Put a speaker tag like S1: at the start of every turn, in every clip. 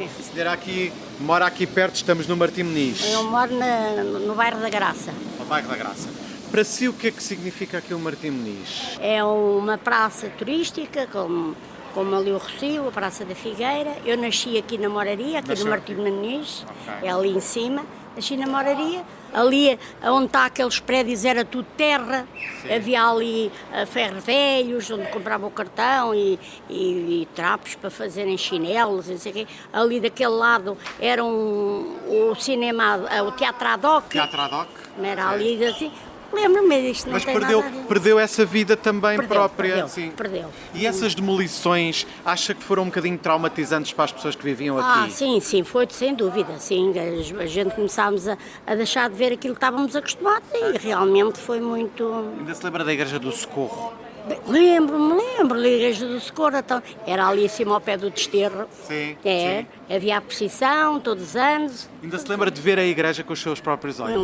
S1: A senhora mora aqui perto, estamos no Martim Moniz.
S2: Eu moro no bairro da Graça.
S1: No bairro da Graça. Para si, o que é que significa aqui o Martim Moniz?
S2: É uma praça turística, como ali o Rocio, a Praça da Figueira. Eu nasci aqui na Moraria, aqui no Martim Moniz,
S1: Okay.
S2: é ali em cima. Nasci na Moraria. Ali onde está aqueles prédios era tudo terra.
S1: Sim.
S2: Havia ali ferros velhos, onde comprava o cartão e trapos para fazerem chinelos, não sei o quê. Ali daquele lado era o cinema, o Teatro Adoc.
S1: Teatro Adoc?
S2: Era ali assim. Lembro-me disto, não
S1: Mas
S2: tem nada a ver.
S1: perdeu essa vida também própria.
S2: Perdeu,
S1: Sim.
S2: perdeu.
S1: E essas demolições, acha que foram um bocadinho traumatizantes para as pessoas que viviam aqui?
S2: Sim, foi sem dúvida. Sim, a gente começámos a deixar de ver aquilo que estávamos acostumados e realmente foi muito...
S1: Ainda se lembra da Igreja do Socorro?
S2: Lembro da Igreja do Socorro, então, era ali acima ao pé do desterro.
S1: Sim,
S2: É,
S1: sim.
S2: havia a procissão todos os anos.
S1: Ainda se lembra de ver a igreja com os seus próprios olhos?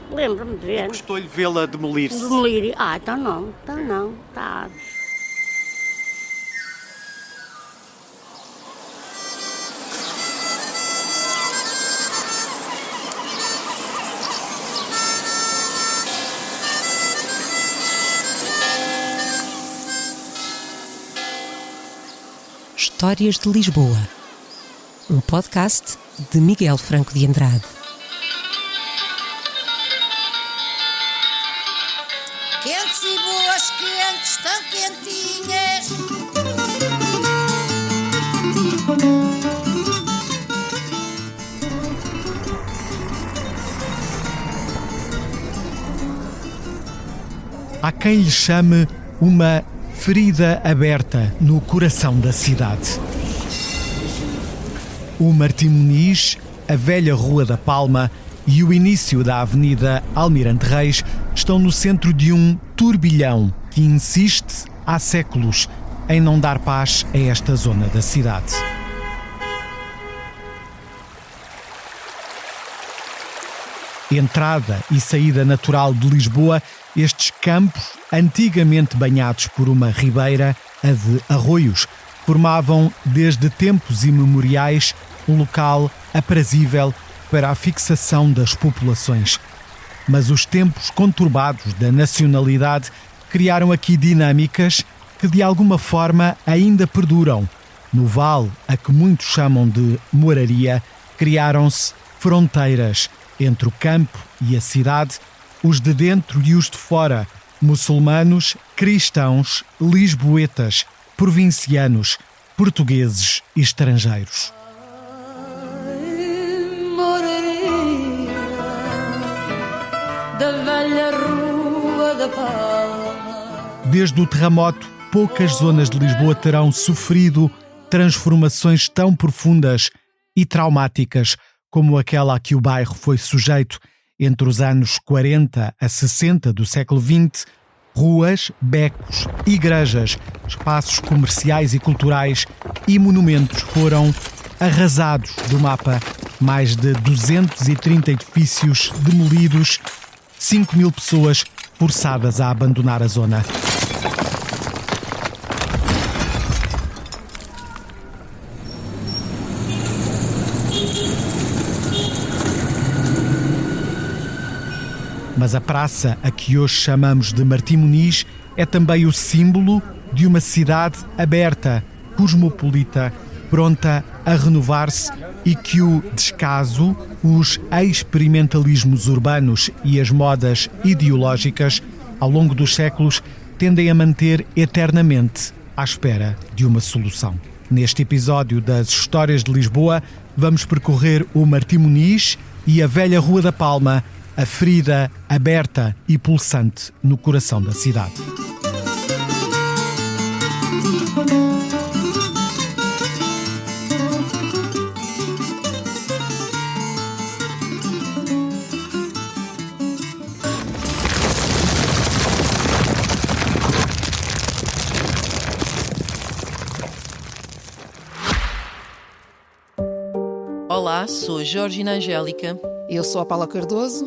S2: Lembro-me de ver.
S1: Gostou-lhe vê-la demolir-se?
S2: Demolir. Então não, está...
S3: Histórias de Lisboa, um podcast de Miguel Franco de Andrade.
S4: Quentes e boas, quentes, tão quentinhas.
S5: Há quem lhe chame uma ferida aberta no coração da cidade. O Martim Moniz, a velha Rua da Palma e o início da Avenida Almirante Reis estão no centro de um turbilhão que insiste há séculos em não dar paz a esta zona da cidade. Entrada e saída natural de Lisboa, estes campos, antigamente banhados por uma ribeira, a de arroios, formavam desde tempos imemoriais um local aprazível para a fixação das populações. Mas os tempos conturbados da nacionalidade criaram aqui dinâmicas que de alguma forma ainda perduram. No vale, a que muitos chamam de Moraria, criaram-se fronteiras entre o campo e a cidade, os de dentro e os de fora, muçulmanos, cristãos, lisboetas, provincianos, portugueses e estrangeiros.
S4: Da velha Rua da Palma.
S5: Desde o terremoto, poucas zonas de Lisboa terão sofrido transformações tão profundas e traumáticas como aquela a que o bairro foi sujeito entre os anos 40 a 60 do século XX. Ruas, becos, igrejas, espaços comerciais e culturais e monumentos foram arrasados do mapa. Mais de 230 edifícios demolidos, 5.000 pessoas forçadas a abandonar a zona. Mas a praça a que hoje chamamos de Martim Moniz é também o símbolo de uma cidade aberta, cosmopolita, pronta a renovar-se e que o descaso, os experimentalismos urbanos e as modas ideológicas, ao longo dos séculos, tendem a manter eternamente à espera de uma solução. Neste episódio das Histórias de Lisboa, vamos percorrer o Martim Moniz e a velha Rua da Palma, a ferida aberta e pulsante no coração da cidade.
S6: Olá, sou a Georgina Angélica.
S7: Eu sou a Paula Cardoso.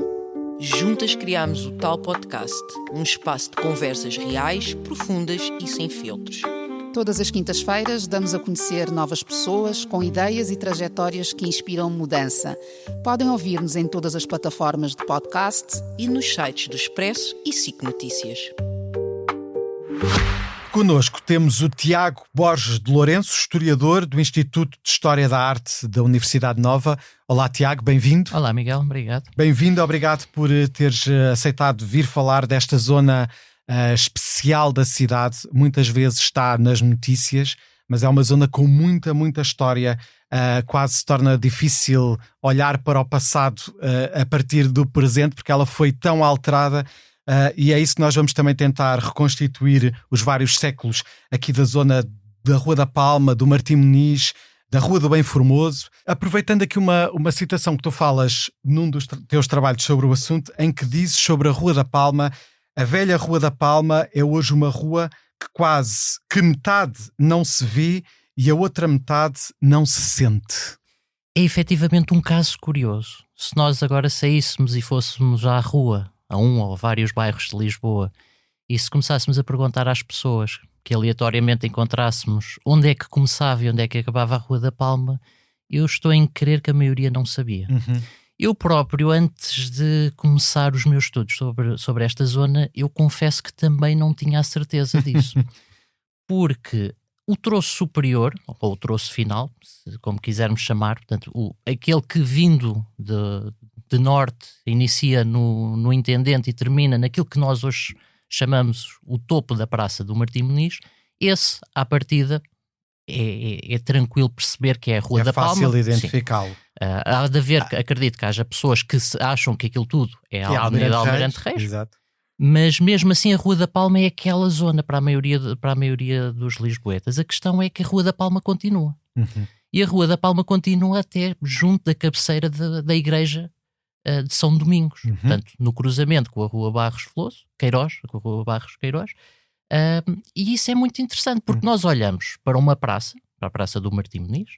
S6: Juntas criámos o Tal Podcast, um espaço de conversas reais, profundas e sem filtros.
S7: Todas as quintas-feiras damos a conhecer novas pessoas com ideias e trajetórias que inspiram mudança. Podem ouvir-nos em todas as plataformas de podcast
S6: E nos sites do Expresso e SIC Notícias.
S5: Connosco temos o Tiago Borges de Lourenço, historiador do Instituto de História da Arte da Universidade Nova. Olá, Tiago, bem-vindo.
S8: Olá, Miguel, obrigado.
S5: Bem-vindo, obrigado por teres aceitado vir falar desta zona especial da cidade. Muitas vezes está nas notícias, mas é uma zona com muita história. Quase se torna difícil olhar para o passado a partir do presente, porque ela foi tão alterada. E é isso que nós vamos também tentar reconstituir os vários séculos aqui da zona da Rua da Palma, do Martim Moniz, da Rua do Bem Formoso. Aproveitando aqui uma citação que tu falas num dos teus trabalhos sobre o assunto, em que dizes sobre a Rua da Palma: a velha Rua da Palma é hoje uma rua que quase que metade não se vê e a outra metade não se sente.
S8: É efetivamente um caso curioso. Se nós agora saíssemos e fôssemos à rua, a um ou vários bairros de Lisboa, e se começássemos a perguntar às pessoas que aleatoriamente encontrássemos onde é que começava e onde é que acabava a Rua da Palma, eu estou em crer que a maioria não sabia. Eu próprio, antes de começar os meus estudos sobre esta zona, eu confesso que também não tinha a certeza disso. Porque o troço superior, ou o troço final, como quisermos chamar, portanto, aquele que vindo de norte inicia no Intendente e termina naquilo que nós hoje chamamos o topo da Praça do Martim Moniz, esse, à partida, é tranquilo perceber que é a Rua da Palma.
S5: É fácil identificá-lo.
S8: Há de haver, acredito que haja pessoas que acham que aquilo tudo é a Avenida Almirante Reis.
S5: Exato.
S8: Mas mesmo assim a Rua da Palma é aquela zona para a maioria dos lisboetas. A questão é que a Rua da Palma continua. E a Rua da Palma continua até junto da cabeceira da igreja de São Domingos. Portanto, no cruzamento com a Rua Barros Queiroz, com a Rua Barros Queiroz. E isso é muito interessante, porque nós olhamos para uma praça, para a Praça do Martim Moniz,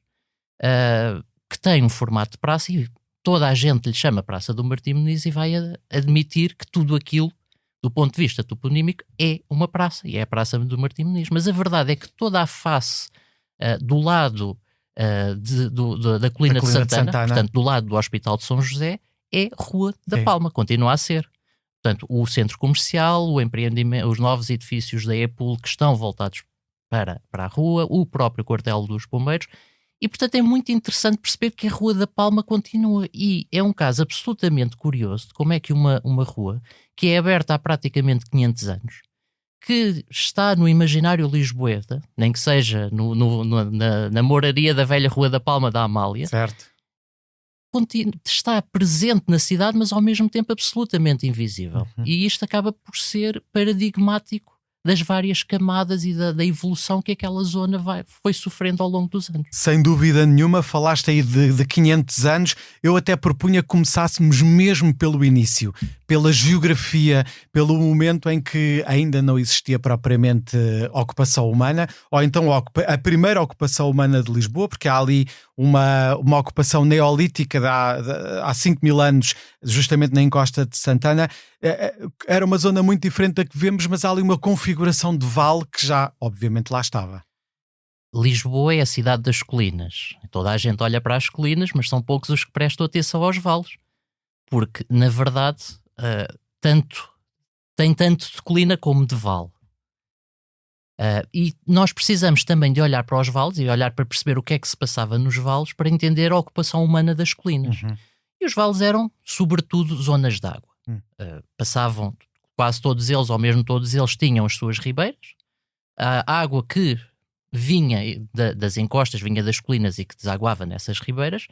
S8: que tem um formato de praça e toda a gente lhe chama Praça do Martim Moniz e vai admitir que tudo aquilo, do ponto de vista toponímico, é uma praça, e é a Praça do Martim Moniz. Mas a verdade é que toda a face do lado da Colina de Santana, portanto, do lado do Hospital de São José, é Rua da Palma, continua a ser. Portanto, o centro comercial, o empreendimento, os novos edifícios da EPUL que estão voltados para a rua, o próprio quartel dos bombeiros. E, portanto, é muito interessante perceber que a Rua da Palma continua. E é um caso absolutamente curioso de como é que uma rua que é aberta há praticamente 500 anos, que está no imaginário lisboeta, nem que seja na moraria da velha Rua da Palma da Amália,
S5: certo,
S8: está presente na cidade, mas ao mesmo tempo absolutamente invisível. E isto acaba por ser paradigmático das várias camadas e da evolução que aquela zona foi sofrendo ao longo dos anos.
S5: Sem dúvida nenhuma, falaste aí de 500 anos. Eu até propunha que começássemos mesmo pelo início, pela geografia, pelo momento em que ainda não existia propriamente ocupação humana, ou então a primeira ocupação humana de Lisboa, porque há ali uma ocupação neolítica há 5.000 anos, justamente na encosta de Santana. Era uma zona muito diferente da que vemos, mas há ali uma configuração de vale que já, obviamente, lá estava.
S8: Lisboa é a cidade das colinas. Toda a gente olha para as colinas, mas são poucos os que prestam atenção aos vales. Porque, na verdade, tem tanto de colina como de vale. E nós precisamos também de olhar para os vales e olhar para perceber o que é que se passava nos vales para entender a ocupação humana das colinas. E os vales eram, sobretudo, zonas de água. Passavam quase todos eles, ou mesmo todos eles, tinham as suas ribeiras. A água que vinha das encostas, vinha das colinas e que desaguava nessas ribeiras,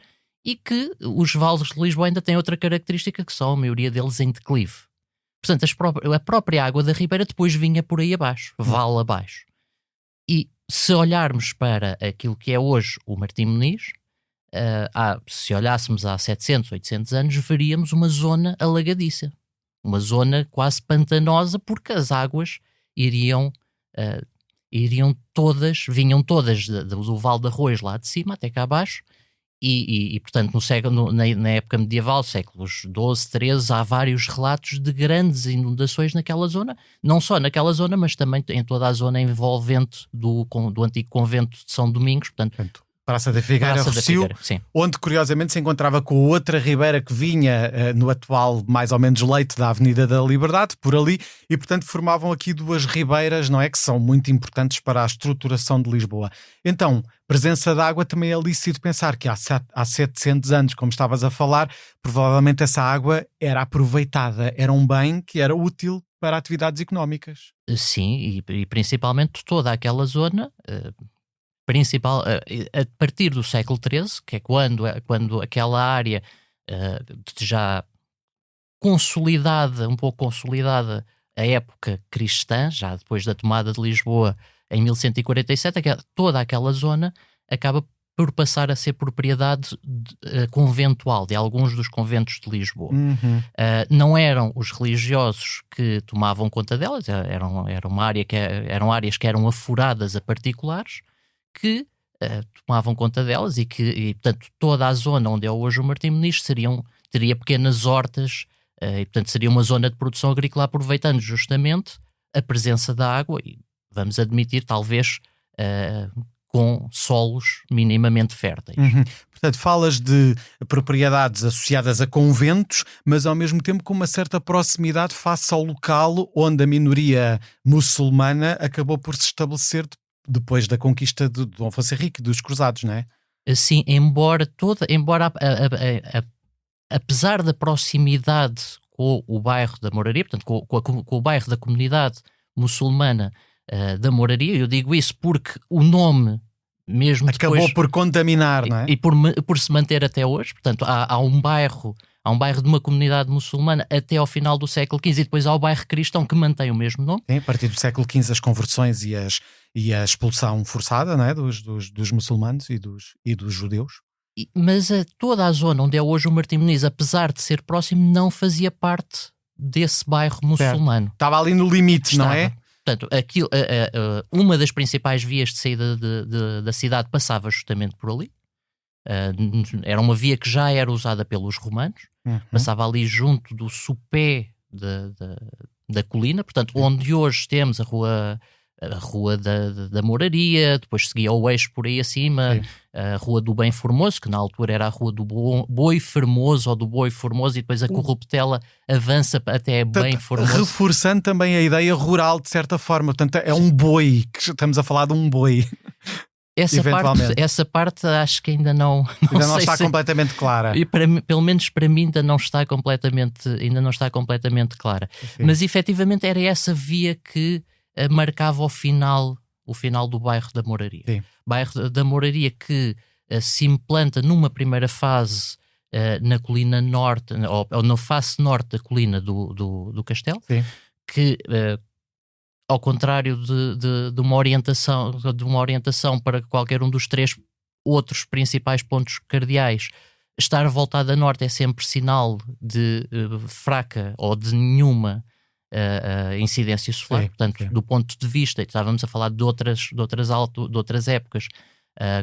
S8: e que os vales de Lisboa ainda têm outra característica, que são a maioria deles em declive. Portanto, a própria água da ribeira depois vinha por aí abaixo, vale abaixo. E se olharmos para aquilo que é hoje o Martim Moniz, se olhássemos há 700, 800 anos, veríamos uma zona alagadiça. Uma zona quase pantanosa, porque as águas vinham todas do Val de Arroz lá de cima até cá abaixo, portanto, na época medieval, séculos XII, XIII, há vários relatos de grandes inundações naquela zona, não só naquela zona, mas também em toda a zona envolvente do antigo convento de São Domingos, portanto,
S5: Praça da Figueira, Rossio, onde curiosamente se encontrava com outra ribeira que vinha no atual, mais ou menos, leito da Avenida da Liberdade, por ali, e portanto formavam aqui duas ribeiras, não é? Que são muito importantes para a estruturação de Lisboa. Então, presença de água também é lícito pensar que há 700 anos, como estavas a falar, provavelmente essa água era aproveitada, era um bem que era útil para atividades económicas.
S8: Sim, e principalmente toda aquela zona... a partir do século XIII, que é quando aquela área já consolidada, um pouco consolidada, a época cristã, já depois da tomada de Lisboa em 1147, toda aquela zona acaba por passar a ser propriedade conventual de alguns dos conventos de Lisboa. Não eram os religiosos que tomavam conta delas, eram áreas que eram afuradas a particulares, que tomavam conta delas e portanto, toda a zona onde é hoje o Martim Moniz teria pequenas hortas e, portanto, seria uma zona de produção agrícola aproveitando justamente a presença da água e, vamos admitir, talvez com solos minimamente férteis.
S5: Portanto, falas de propriedades associadas a conventos, mas ao mesmo tempo com uma certa proximidade face ao local onde a minoria muçulmana acabou por se estabelecer depois da conquista de Dom Afonso Henrique, dos Cruzados, não é?
S8: Sim, apesar da proximidade com o bairro da Moraria, portanto, com o bairro da comunidade muçulmana da Moraria, eu digo isso porque o nome mesmo
S5: acabou
S8: depois,
S5: por contaminar, não é?
S8: E por se manter até hoje, portanto, há um bairro de uma comunidade muçulmana até ao final do século XV e depois há o bairro cristão que mantém o mesmo nome.
S5: Sim, a partir do século XV as conversões e a expulsão forçada, não é? dos muçulmanos e dos judeus.
S8: Mas toda a zona onde é hoje o Martim Moniz, apesar de ser próximo, não fazia parte desse bairro muçulmano.
S5: Certo. Estava ali no limite, não é?
S8: Portanto, uma das principais vias de saída da cidade passava justamente por ali. Era uma via que já era usada pelos romanos, passava ali junto do sopé da colina, portanto, onde hoje temos a Rua da Moraria, depois seguia o eixo por aí acima, a Rua do Bem Formoso, que na altura era a Rua do Boi Formoso ou do Boi Formoso, e depois a corruptela avança até Bem Formoso.
S5: Reforçando também a ideia rural, de certa forma, portanto, é um boi, que estamos a falar de um boi.
S8: Essa parte acho que ainda não
S5: está completamente clara.
S8: E pelo menos para mim ainda não está completamente clara. Sim. Mas efetivamente era essa via que marcava o final do bairro da Moraria.
S5: Sim.
S8: Bairro da Moraria que se implanta numa primeira fase na colina norte, ou na face norte da colina do castelo.
S5: Sim.
S8: Que ao contrário de uma orientação para qualquer um dos três outros principais pontos cardeais, estar voltado a norte é sempre sinal de fraca ou de nenhuma incidência solar.
S5: Sim,
S8: portanto,
S5: sim.
S8: Do ponto de vista, estávamos a falar de outras épocas,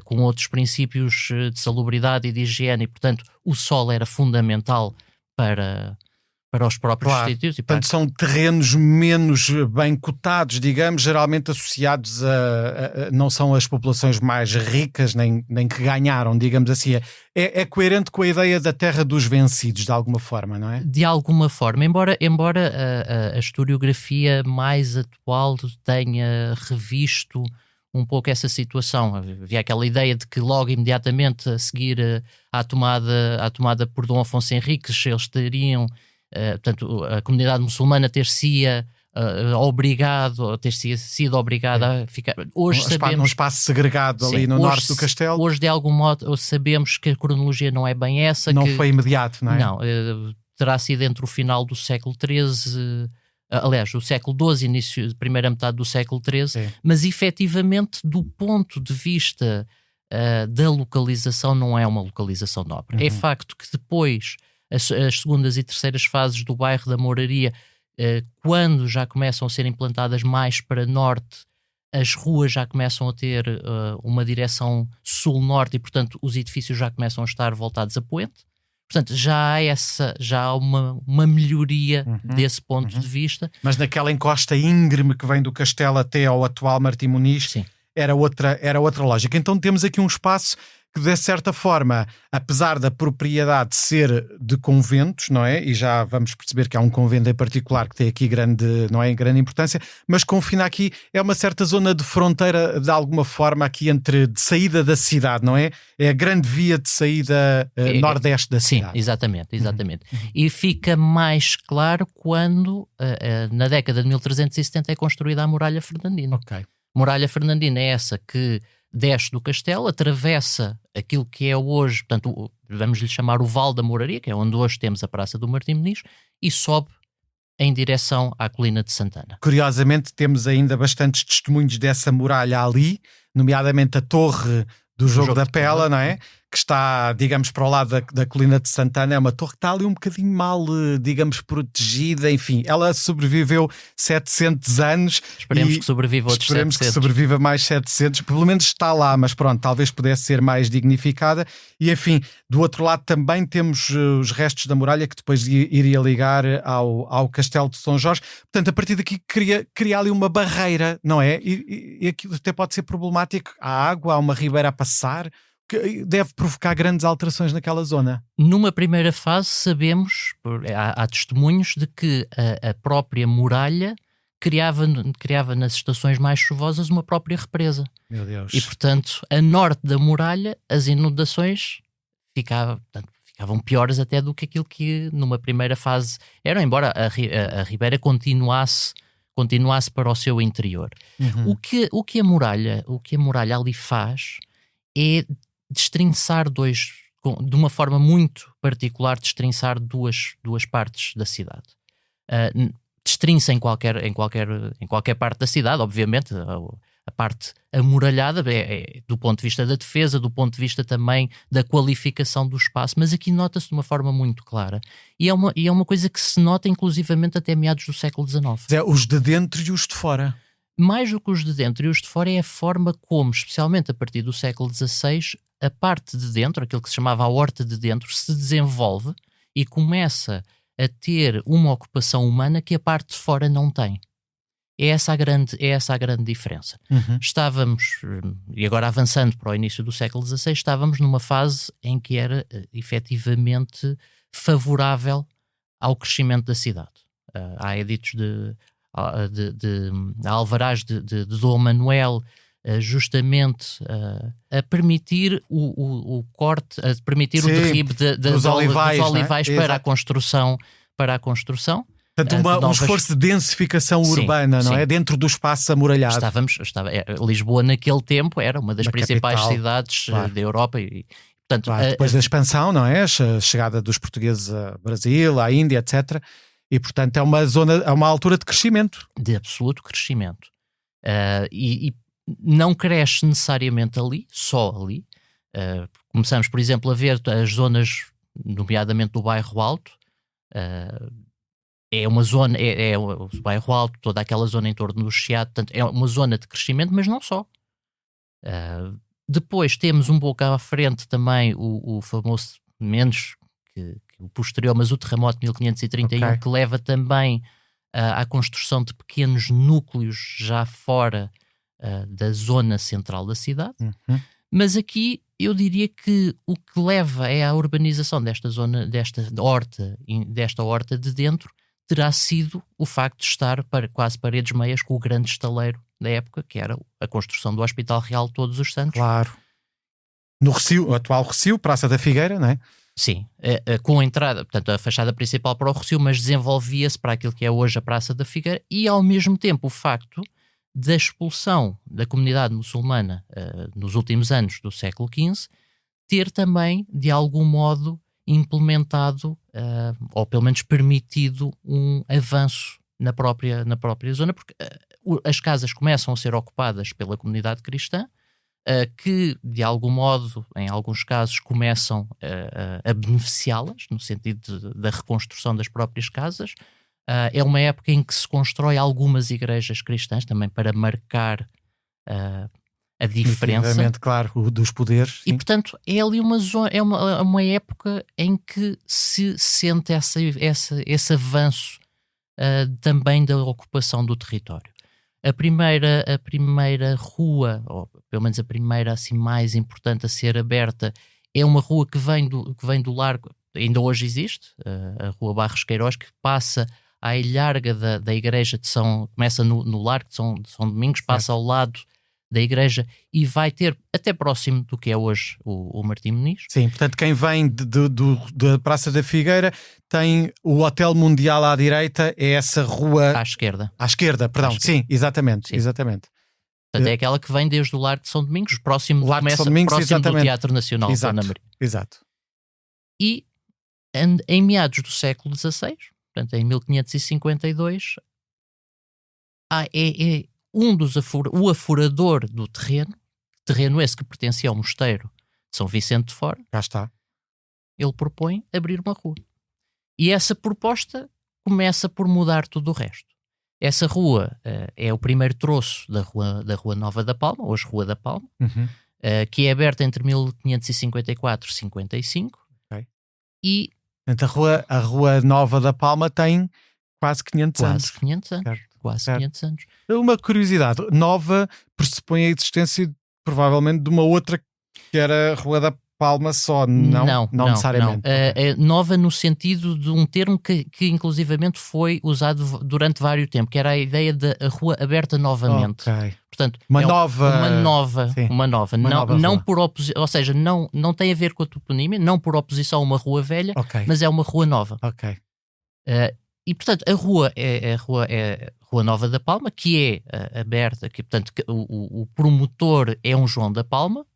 S8: com outros princípios de salubridade e de higiene, e portanto o sol era fundamental para os próprios sítios.
S5: Portanto, são terrenos menos bem cotados, digamos, geralmente associados não são as populações mais ricas, nem que ganharam, digamos assim. É coerente com a ideia da terra dos vencidos, de alguma forma, não é?
S8: De alguma forma, embora a historiografia mais atual tenha revisto um pouco essa situação. Havia aquela ideia de que logo imediatamente a seguir à tomada por Dom Afonso Henriques, eles teriam... portanto, a comunidade muçulmana ter sido obrigada a ficar... Hoje sabemos,
S5: num espaço segregado ali no norte do castelo.
S8: Hoje, de algum modo, sabemos que a cronologia não é bem essa.
S5: Não foi imediato, não é?
S8: Não, terá sido entre o final do século XIII... aliás, o século XII, início, primeira metade do século XIII,
S5: Sim.
S8: Mas efetivamente do ponto de vista da localização não é uma localização nobre. É facto que depois as segundas e terceiras fases do bairro da Moraria, quando já começam a ser implantadas mais para norte, as ruas já começam a ter uma direção sul-norte e, portanto, os edifícios já começam a estar voltados a poente. Portanto, já há uma melhoria desse ponto de vista.
S5: Mas naquela encosta íngreme que vem do castelo até ao atual Martim Muniz,
S8: Sim.
S5: era outra lógica. Então temos aqui um espaço que, de certa forma, apesar da propriedade ser de conventos, não é? E já vamos perceber que há um convento em particular que tem aqui grande importância, mas confina aqui, é uma certa zona de fronteira, de alguma forma, aqui de saída da cidade, não é? É a grande via de saída nordeste da cidade.
S8: Sim, exatamente. E fica mais claro quando, na década de 1370, é construída a Muralha Fernandina.
S5: Ok.
S8: Muralha Fernandina é essa que desce do castelo, atravessa aquilo que é hoje, portanto, vamos lhe chamar o Vale da Moraria, que é onde hoje temos a Praça do Martim Muniz, e sobe em direção à Colina de Santana.
S5: Curiosamente, temos ainda bastantes testemunhos dessa muralha ali, nomeadamente a torre do Jogo da Pela, não é? Que está, digamos, para o lado da Colina de Santana. É uma torre que está ali um bocadinho mal, digamos, protegida. Enfim, ela sobreviveu 700 anos.
S8: Esperemos que sobreviva outros 700.
S5: Esperemos que sobreviva mais 700. Pelo menos está lá, mas pronto, talvez pudesse ser mais dignificada. E, enfim, do outro lado também temos os restos da muralha que depois iria ligar ao Castelo de São Jorge. Portanto, a partir daqui cria ali uma barreira, não é? E aquilo até pode ser problemático. Há água, há uma ribeira a passar, que deve provocar grandes alterações naquela zona.
S8: Numa primeira fase sabemos, há testemunhos de que a própria muralha criava nas estações mais chuvosas uma própria represa.
S5: Meu Deus.
S8: E, portanto, a norte da muralha as inundações ficavam piores até do que aquilo que numa primeira fase eram, embora a ribeira continuasse para o seu interior. O que a muralha ali faz é destrinçar de uma forma muito particular, destrinçar duas partes da cidade. Destrinça em qualquer parte da cidade, obviamente. A parte amuralhada é do ponto de vista da defesa, do ponto de vista também da qualificação do espaço, mas aqui nota-se de uma forma muito clara. E é uma coisa que se nota inclusivamente até meados do século XIX.
S5: Os de dentro e os de fora.
S8: Mais do que os de dentro e os de fora é a forma como, especialmente a partir do século XVI, a parte de dentro, aquilo que se chamava a horta de dentro, se desenvolve e começa a ter uma ocupação humana que a parte de fora não tem. É essa a grande diferença. Estávamos, e agora avançando para o início do século XVI, estávamos numa fase em que era efetivamente favorável ao crescimento da cidade. Há editos de alvarás de Dom Manuel, justamente a permitir o corte, a permitir o derribe dos olivais,
S5: né?
S8: para a construção.
S5: Portanto, um esforço de densificação urbana, não é? Dentro do espaço amuralhado.
S8: Lisboa naquele tempo era uma das principais
S5: capital,
S8: cidades
S5: claro,
S8: da Europa e portanto,
S5: depois da expansão, não é? A chegada dos portugueses a Brasil, à Índia, etc. E, portanto, é uma altura de crescimento.
S8: De absoluto crescimento. E não cresce necessariamente só ali. Começamos, por exemplo, a ver as zonas, nomeadamente do Bairro Alto. É uma zona, o Bairro Alto, toda aquela zona em torno do Chiado, portanto, é uma zona de crescimento, mas não só. Depois temos um pouco à frente também o famoso, menos que o posterior, mas o terremoto de 1531, que leva também à construção de pequenos núcleos já fora da zona central da cidade. Mas aqui eu diria que o que leva é a urbanização desta zona, desta horta de dentro, terá sido o facto de estar quase paredes meias com o grande estaleiro da época, que era a construção do Hospital Real de Todos os Santos.
S5: Claro. No Recio, o atual Recio, Praça da Figueira, não é?
S8: Sim, com a entrada, portanto, a fachada principal para o Recio, mas desenvolvia-se para aquilo que é hoje a Praça da Figueira, e ao mesmo tempo o facto da expulsão da comunidade muçulmana nos últimos anos do século XV ter também, de algum modo, implementado, ou pelo menos permitido, um avanço na própria zona, porque as casas começam a ser ocupadas pela comunidade cristã, que de algum modo, em alguns casos, começam a beneficiá-las, no sentido da reconstrução das próprias casas. É uma época em que se constrói algumas igrejas cristãs, também para marcar a diferença.
S5: Definitivamente, claro, dos poderes.
S8: E
S5: Sim.
S8: portanto é ali uma zona, é uma época em que se sente esse avanço também da ocupação do território. A primeira rua, ou pelo menos a primeira assim mais importante a ser aberta, é uma rua que vem do largo, ainda hoje existe, a Rua Barros Queiroz, que passa à ilharga da igreja de começa no largo de São Domingos, passa ao lado da igreja e vai ter até próximo do que é hoje o Martim Moniz.
S5: Sim, portanto, quem vem da Praça da Figueira tem o Hotel Mundial à direita, é essa rua...
S8: À esquerda.
S5: À esquerda, perdão. Sim, exatamente.
S8: Sim.
S5: Exatamente.
S8: Portanto, é aquela que vem desde o Largo de São Domingos, próximo do Teatro Nacional.
S5: Exato.
S8: E em meados do século XVI, portanto em 1552, o afurador do terreno esse que pertencia ao mosteiro de São Vicente de Fora,
S5: Cá está.
S8: ele propõe abrir uma rua. E essa proposta começa por mudar tudo o resto. Essa rua é o primeiro troço da Rua Nova da Palma, hoje Rua da Palma, que é aberta entre 1554 e 55.
S5: Okay.
S8: E
S5: portanto, a Rua Nova da Palma tem quase 500 anos.
S8: 500 anos.
S5: Certo.
S8: Quase
S5: Certo.
S8: 500 anos.
S5: Uma curiosidade, Nova pressupõe a existência provavelmente de uma outra que era a Rua da Palma só, não necessariamente.
S8: Nova no sentido de um termo que inclusivamente foi usado durante vários tempos, que era a ideia da rua aberta novamente.
S5: Ok.
S8: Portanto,
S5: Uma nova.
S8: Não por oposição, ou seja, não tem a ver com a toponímia, não por oposição a uma rua velha, mas é uma rua nova.
S5: Ok.
S8: E portanto a rua é a Rua Nova da Palma, que é aberta, que portanto o promotor é um João da Palma,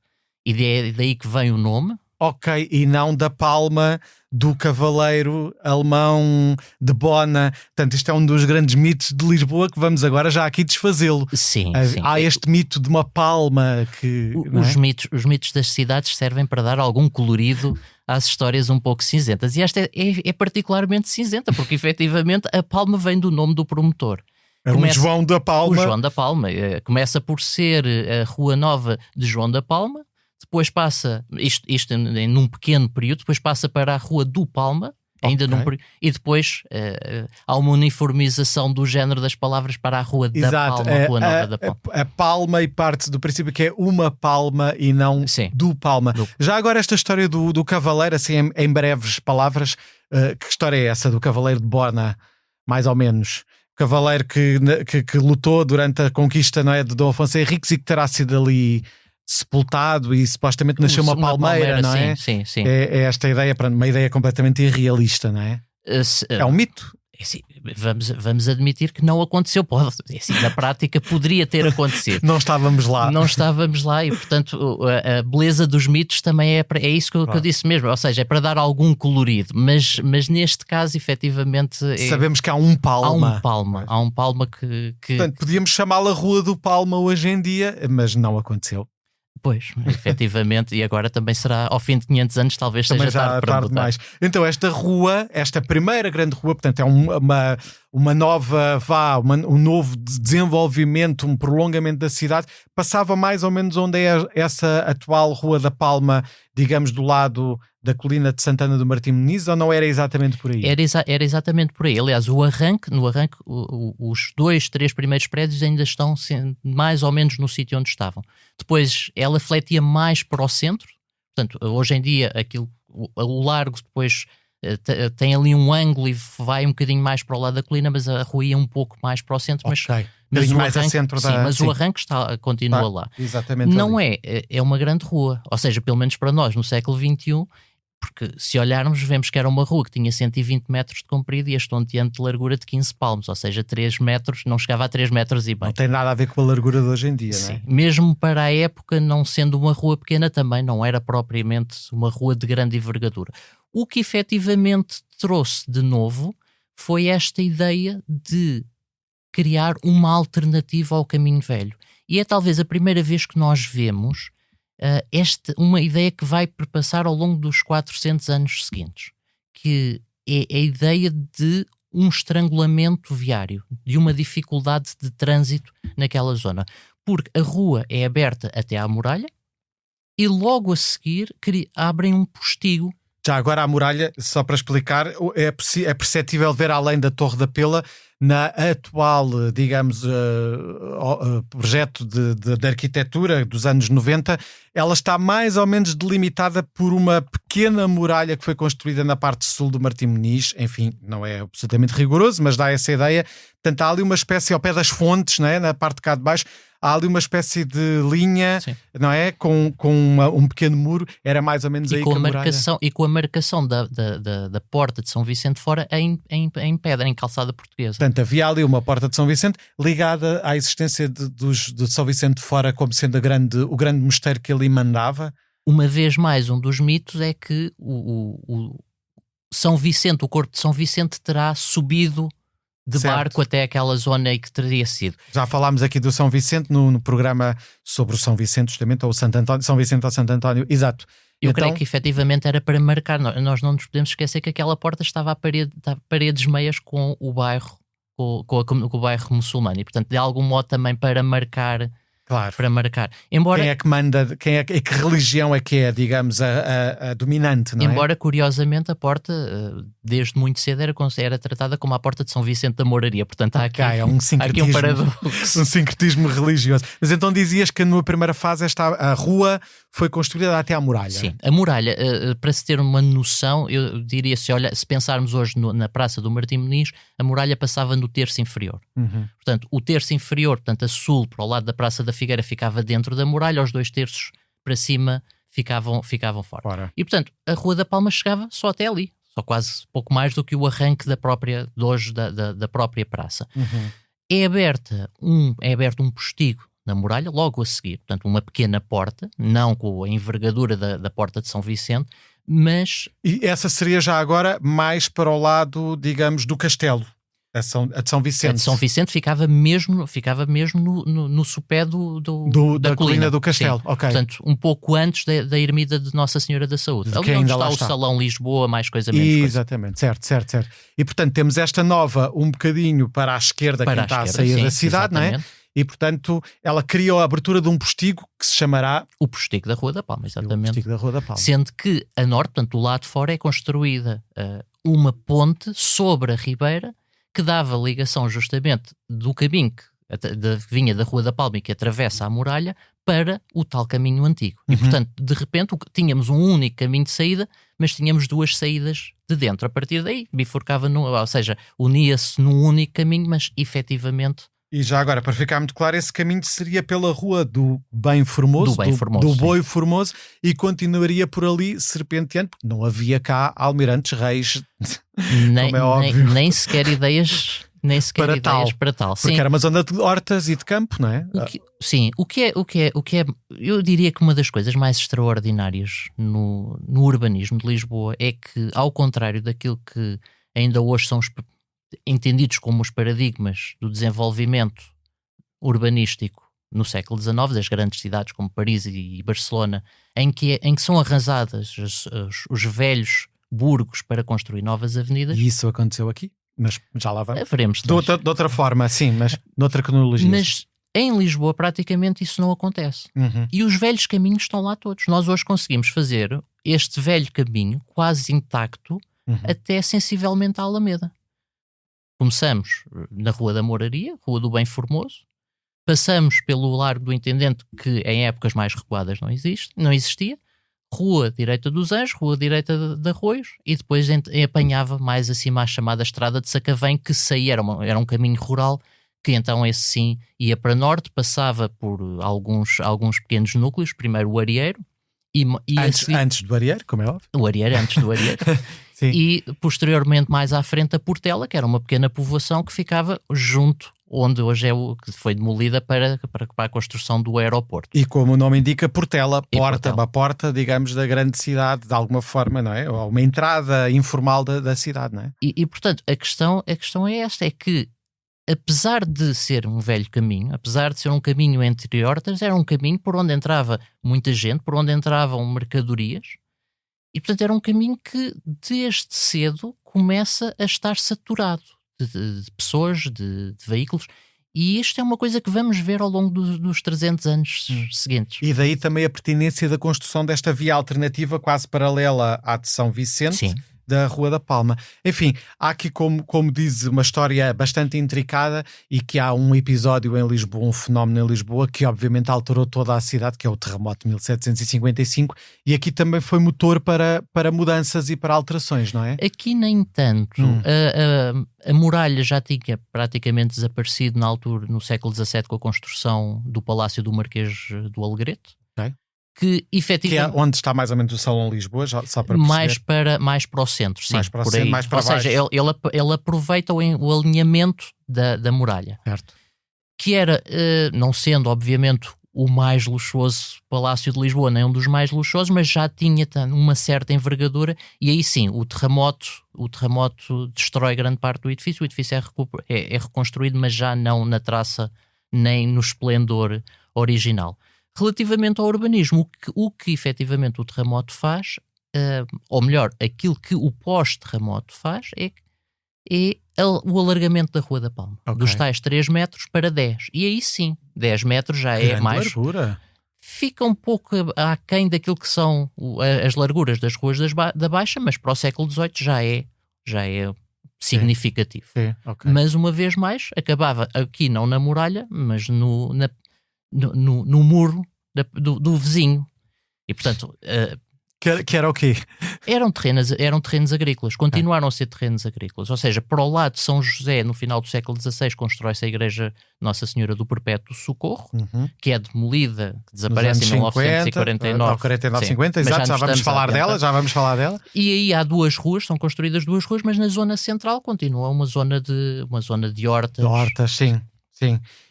S8: e é daí que vem o nome.
S5: Ok, e não da Palma do cavaleiro alemão de Bona. Portanto, isto é um dos grandes mitos de Lisboa que vamos agora já aqui desfazê-lo.
S8: Sim.
S5: Há este mito de uma palma que...
S8: Os mitos das cidades servem para dar algum colorido às histórias um pouco cinzentas. E esta é particularmente cinzenta, porque efetivamente a palma vem do nome do promotor.
S5: João da Palma.
S8: O João da Palma. Começa por ser a Rua Nova de João da Palma, depois passa, isto num pequeno período, depois passa para a Rua do Palma, ainda num período, e depois há uma uniformização do género das palavras para a Rua da Palma, a Rua Nova da Palma.
S5: A Palma e parte do princípio que é uma palma e não do Palma. Já agora esta história do cavaleiro, assim em breves palavras, que história é essa do cavaleiro de Bona, mais ou menos? Cavaleiro que lutou durante a conquista, não é, de Dom Afonso Henriques e que terá sido ali sepultado e supostamente nasceu uma palmeira, não é?
S8: Sim.
S5: É esta ideia, uma ideia completamente irrealista, não é? É um mito.
S8: Vamos admitir que não aconteceu. Na prática poderia ter acontecido.
S5: Não estávamos lá.
S8: E portanto a beleza dos mitos também é isso que eu disse mesmo, ou seja, é para dar algum colorido, mas neste caso efetivamente
S5: sabemos que há um Palma.
S8: Há um Palma que...
S5: Portanto, podíamos chamá-la Rua do Palma hoje em dia, mas não aconteceu.
S8: Pois, efetivamente, e agora também será ao fim de 500 anos, talvez
S5: também
S8: seja
S5: já tarde demais. Então esta rua, esta primeira grande rua, portanto é uma nova, um novo desenvolvimento, um prolongamento da cidade, passava mais ou menos onde é essa atual Rua da Palma, digamos do lado da colina de Santana do Martim Moniz, ou não era exatamente por aí?
S8: Era exatamente por aí. Aliás, no arranque, os 2-3 primeiros prédios ainda estão mais ou menos no sítio onde estavam. Depois ela fletia mais para o centro, portanto, hoje em dia o largo depois tem ali um ângulo e vai um bocadinho mais para o lado da colina, mas a rua ia um pouco mais para o centro, mas o
S5: mais
S8: arranque,
S5: a centro
S8: o arranque continua lá.
S5: Exatamente.
S8: Não é uma grande rua, ou seja, pelo menos para nós no século XXI, porque se olharmos vemos que era uma rua que tinha 120 metros de comprido e estonteante de largura de 15 palmos, ou seja, 3 metros, não chegava a 3 metros e bem.
S5: Não tem nada a ver com a largura de hoje em dia,
S8: sim,
S5: não é?
S8: Mesmo para a época, não sendo uma rua pequena também, não era propriamente uma rua de grande envergadura. O que efetivamente trouxe de novo foi esta ideia de criar uma alternativa ao caminho velho. E é talvez a primeira vez que nós vemos uma ideia que vai perpassar ao longo dos 400 anos seguintes, que é a ideia de um estrangulamento viário, de uma dificuldade de trânsito naquela zona. porque a rua é aberta até à muralha e logo a seguir abrem um postigo.
S5: Já agora a muralha, só para explicar, é perceptível ver além da Torre da Pela na atual, digamos, projeto de arquitetura dos anos 90. Ela está mais ou menos delimitada por uma pequena muralha que foi construída na parte sul do Martim Moniz. Enfim, não é absolutamente rigoroso, mas dá essa ideia. Portanto, há ali uma espécie, ao pé das fontes, não é? Na parte de cá de baixo, há ali uma espécie de linha, sim, não é? Com um pequeno muro, era mais ou menos aí
S8: com
S5: que a
S8: marcação. E com a marcação da porta de São Vicente fora em pedra, em calçada portuguesa.
S5: Portanto, havia ali uma porta de São Vicente ligada à existência de São Vicente fora como sendo o grande mosteiro que ali mandava.
S8: Uma vez mais, um dos mitos é que o São Vicente, o corpo de São Vicente terá subido de
S5: certo,
S8: barco até aquela zona em que teria sido.
S5: Já falámos aqui do São Vicente no programa sobre o São Vicente, justamente, ou o Santo António, São Vicente ou Santo António, exato.
S8: Eu creio que efetivamente era para marcar. Nós não nos podemos esquecer que aquela porta estava a paredes meias com o bairro, com o bairro muçulmano, e portanto de algum modo também para marcar.
S5: Claro.
S8: Para marcar. Embora,
S5: quem é que manda, que religião é que é, digamos, a dominante, não é?
S8: Embora, curiosamente, a porta, desde muito cedo, era tratada como a porta de São Vicente da Moraria. Portanto, há aqui,
S5: um sincretismo,
S8: há aqui um paradoxo.
S5: Um sincretismo religioso. Mas então dizias que na primeira fase a rua foi construída até à muralha.
S8: Sim, a muralha, para se ter uma noção, eu diria, se pensarmos hoje na Praça do Martim Moniz, a muralha passava no terço inferior.
S5: Uhum.
S8: Portanto, o terço inferior, portanto, a sul, para o lado da Praça da Figueira, ficava dentro da muralha, os 2 terços para cima ficavam fora.
S5: Ora.
S8: E, portanto, a Rua da Palma chegava só até ali, só quase pouco mais do que o arranque da própria praça.
S5: Uhum.
S8: É aberto um postigo na muralha, logo a seguir, portanto, uma pequena porta, não com a envergadura da porta de São Vicente, mas...
S5: E essa seria já agora mais para o lado, digamos, do castelo. A de São Vicente.
S8: A de São Vicente ficava mesmo no sopé da
S5: colina do castelo.
S8: Sim.
S5: Okay.
S8: Portanto, um pouco antes da ermida de Nossa Senhora da Saúde. Ali onde está o Salão Lisboa, mais coisa, menos coisa.
S5: Exatamente, certo. E portanto temos esta nova um bocadinho para a esquerda, quem está a sair da cidade,
S8: exatamente,
S5: não é? E portanto ela criou a abertura de um postigo que se chamará...
S8: O Postigo da Rua da Palma, exatamente.
S5: O Postigo da Rua da Palma.
S8: Sendo que a norte, portanto do lado de fora, é construída uma ponte sobre a ribeira que dava ligação justamente do caminho que vinha da Rua da Palma e que atravessa a muralha para o tal caminho antigo.
S5: Uhum.
S8: E, portanto, de repente, tínhamos um único caminho de saída, mas tínhamos 2 saídas de dentro. A partir daí, bifurcava, ou seja, unia-se num único caminho, mas efetivamente...
S5: E já agora, para ficar muito claro, esse caminho seria pela Rua do Bem Formoso, do Boi Formoso, e continuaria por ali serpenteando, porque não havia cá almirantes reis, como é óbvio.
S8: Nem sequer ideias... Nem sequer
S5: para
S8: ideias
S5: tal.
S8: Para tal.
S5: Porque
S8: sim.
S5: era uma zona de hortas e de campo, não é?
S8: O que é, eu diria que uma das coisas mais extraordinárias no urbanismo de Lisboa é que, ao contrário daquilo que ainda hoje são entendidos como os paradigmas do desenvolvimento urbanístico no século XIX, das grandes cidades como Paris e Barcelona, em que são arrasadas os velhos burgos para construir novas avenidas.
S5: E isso aconteceu aqui? Mas já lá vamos.
S8: Veremos
S5: de outra forma, sim, mas noutra cronologia.
S8: Mas em Lisboa praticamente isso não acontece.
S5: Uhum.
S8: E os velhos caminhos estão lá todos. Nós hoje conseguimos fazer este velho caminho quase intacto até sensivelmente à Alameda. Começamos na Rua da Moraria, Rua do Bem Formoso, passamos pelo Largo do Intendente, que em épocas mais recuadas não existia, Rua Direita dos Anjos, Rua Direita de Arroios, e depois apanhava mais acima a chamada Estrada de Sacavém, que saía, era um caminho rural, que então esse sim ia para norte, passava por alguns pequenos núcleos, primeiro o Arieiro,
S5: antes do Arieiro, como é óbvio.
S8: O Arieiro, antes do Arieiro. E posteriormente mais à frente a Portela, que era uma pequena povoação que ficava junto onde hoje que foi demolida para a construção do aeroporto.
S5: E como o nome indica, Portela, uma porta, digamos, da grande cidade, de alguma forma, não é? Ou uma entrada informal da cidade, não é?
S8: E portanto, a questão é esta, é que apesar de ser um velho caminho, apesar de ser um caminho entre hortas, era um caminho por onde entrava muita gente, por onde entravam mercadorias, e portanto era um caminho que desde cedo começa a estar saturado de pessoas, de veículos, E isto é uma coisa que vamos ver ao longo dos 300 anos seguintes.
S5: E daí também a pertinência da construção desta via alternativa quase paralela à de São Vicente,
S8: Sim.
S5: da Rua da Palma. Enfim, há aqui, como diz, uma história bastante intricada e que há um episódio em Lisboa, um fenómeno em Lisboa que obviamente alterou toda a cidade, que é o terremoto de 1755, e aqui também foi motor para mudanças e para alterações, não é?
S8: Aqui nem tanto. A muralha já tinha praticamente desaparecido na altura, no século XVII, com a construção do Palácio do Marquês do Alegrete.
S5: Ok.
S8: Que
S5: Que é
S8: efetivamente...
S5: onde está mais ou menos o Salão Lisboa, só para perceber.
S8: mais para o centro, sim.
S5: Mais para o
S8: por
S5: centro,
S8: aí.
S5: mais para
S8: Ou seja, ele aproveita o alinhamento da muralha.
S5: Certo.
S8: Que era, não sendo obviamente o mais luxuoso Palácio de Lisboa, nem um dos mais luxuosos, mas já tinha uma certa envergadura, e aí sim, o terremoto destrói grande parte do edifício. O edifício é reconstruído, mas já não na traça nem no esplendor original. Relativamente ao urbanismo, o que efetivamente o terremoto faz, ou melhor, aquilo que o pós-terremoto faz, é o alargamento da Rua da Palma.
S5: Ok.
S8: Dos tais 3 metros para 10. E aí sim, 10 metros já é
S5: Grande
S8: mais...
S5: largura.
S8: Fica um pouco aquém daquilo que são as larguras das ruas da Baixa, mas para o século XVIII já é significativo.
S5: Sim, ok.
S8: Mas uma vez mais, acabava aqui não na muralha, mas no muro do vizinho. E portanto...
S5: Que era o quê?
S8: Eram terrenos agrícolas, continuaram a ser terrenos agrícolas. Ou seja, para o lado de São José, no final do século XVI, constrói-se a igreja Nossa Senhora do Perpétuo Socorro, que é demolida, que desaparece em 1949.
S5: 49,
S8: Sim,
S5: 50,
S8: mas
S5: exato, já vamos falar dela.
S8: E aí há 2 ruas, são construídas 2 ruas, mas na zona central continua uma zona de hortas.
S5: De hortas, sim.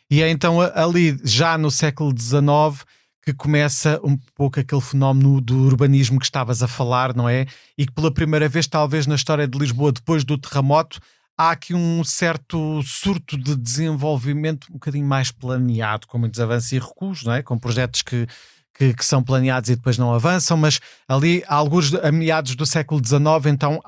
S5: E é então ali, já no século XIX, que começa um pouco aquele fenómeno do urbanismo que estavas a falar, não é? E que pela primeira vez, talvez na história de Lisboa, depois do terremoto, há aqui um certo surto de desenvolvimento um bocadinho mais planeado, com muitos avanços e recuos, não é? Com projetos que são planeados e depois não avançam, mas ali, alguns a meados do século XIX, então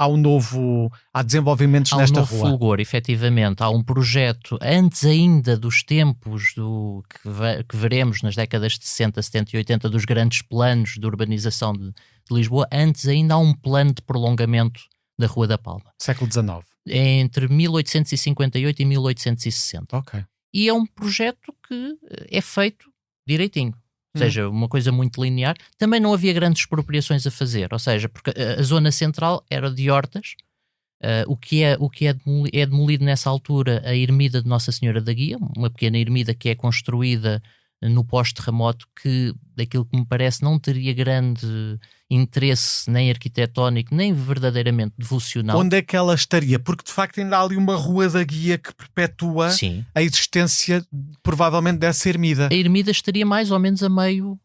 S5: há desenvolvimentos nesta rua.
S8: Há um novo fulgor, efetivamente. Há um projeto, antes ainda dos tempos que veremos nas décadas de 60, 70 e 80, dos grandes planos de urbanização de Lisboa, antes ainda há um plano de prolongamento da Rua da Palma.
S5: Século XIX.
S8: Entre 1858 e 1860.
S5: Ok.
S8: E é um projeto que é feito direitinho. Ou seja, uma coisa muito linear. Também não havia grandes expropriações a fazer, ou seja, porque a zona central era de hortas. O que é demolido nessa altura a ermida de Nossa Senhora da Guia, uma pequena ermida que é construída no pós-terremoto, que daquilo que me parece não teria grande interesse nem arquitetónico, nem verdadeiramente devocional.
S5: Onde é que ela estaria? Porque de facto ainda há ali uma Rua da Guia que perpetua
S8: Sim.
S5: a existência provavelmente dessa ermida.
S8: A ermida estaria mais ou menos a meio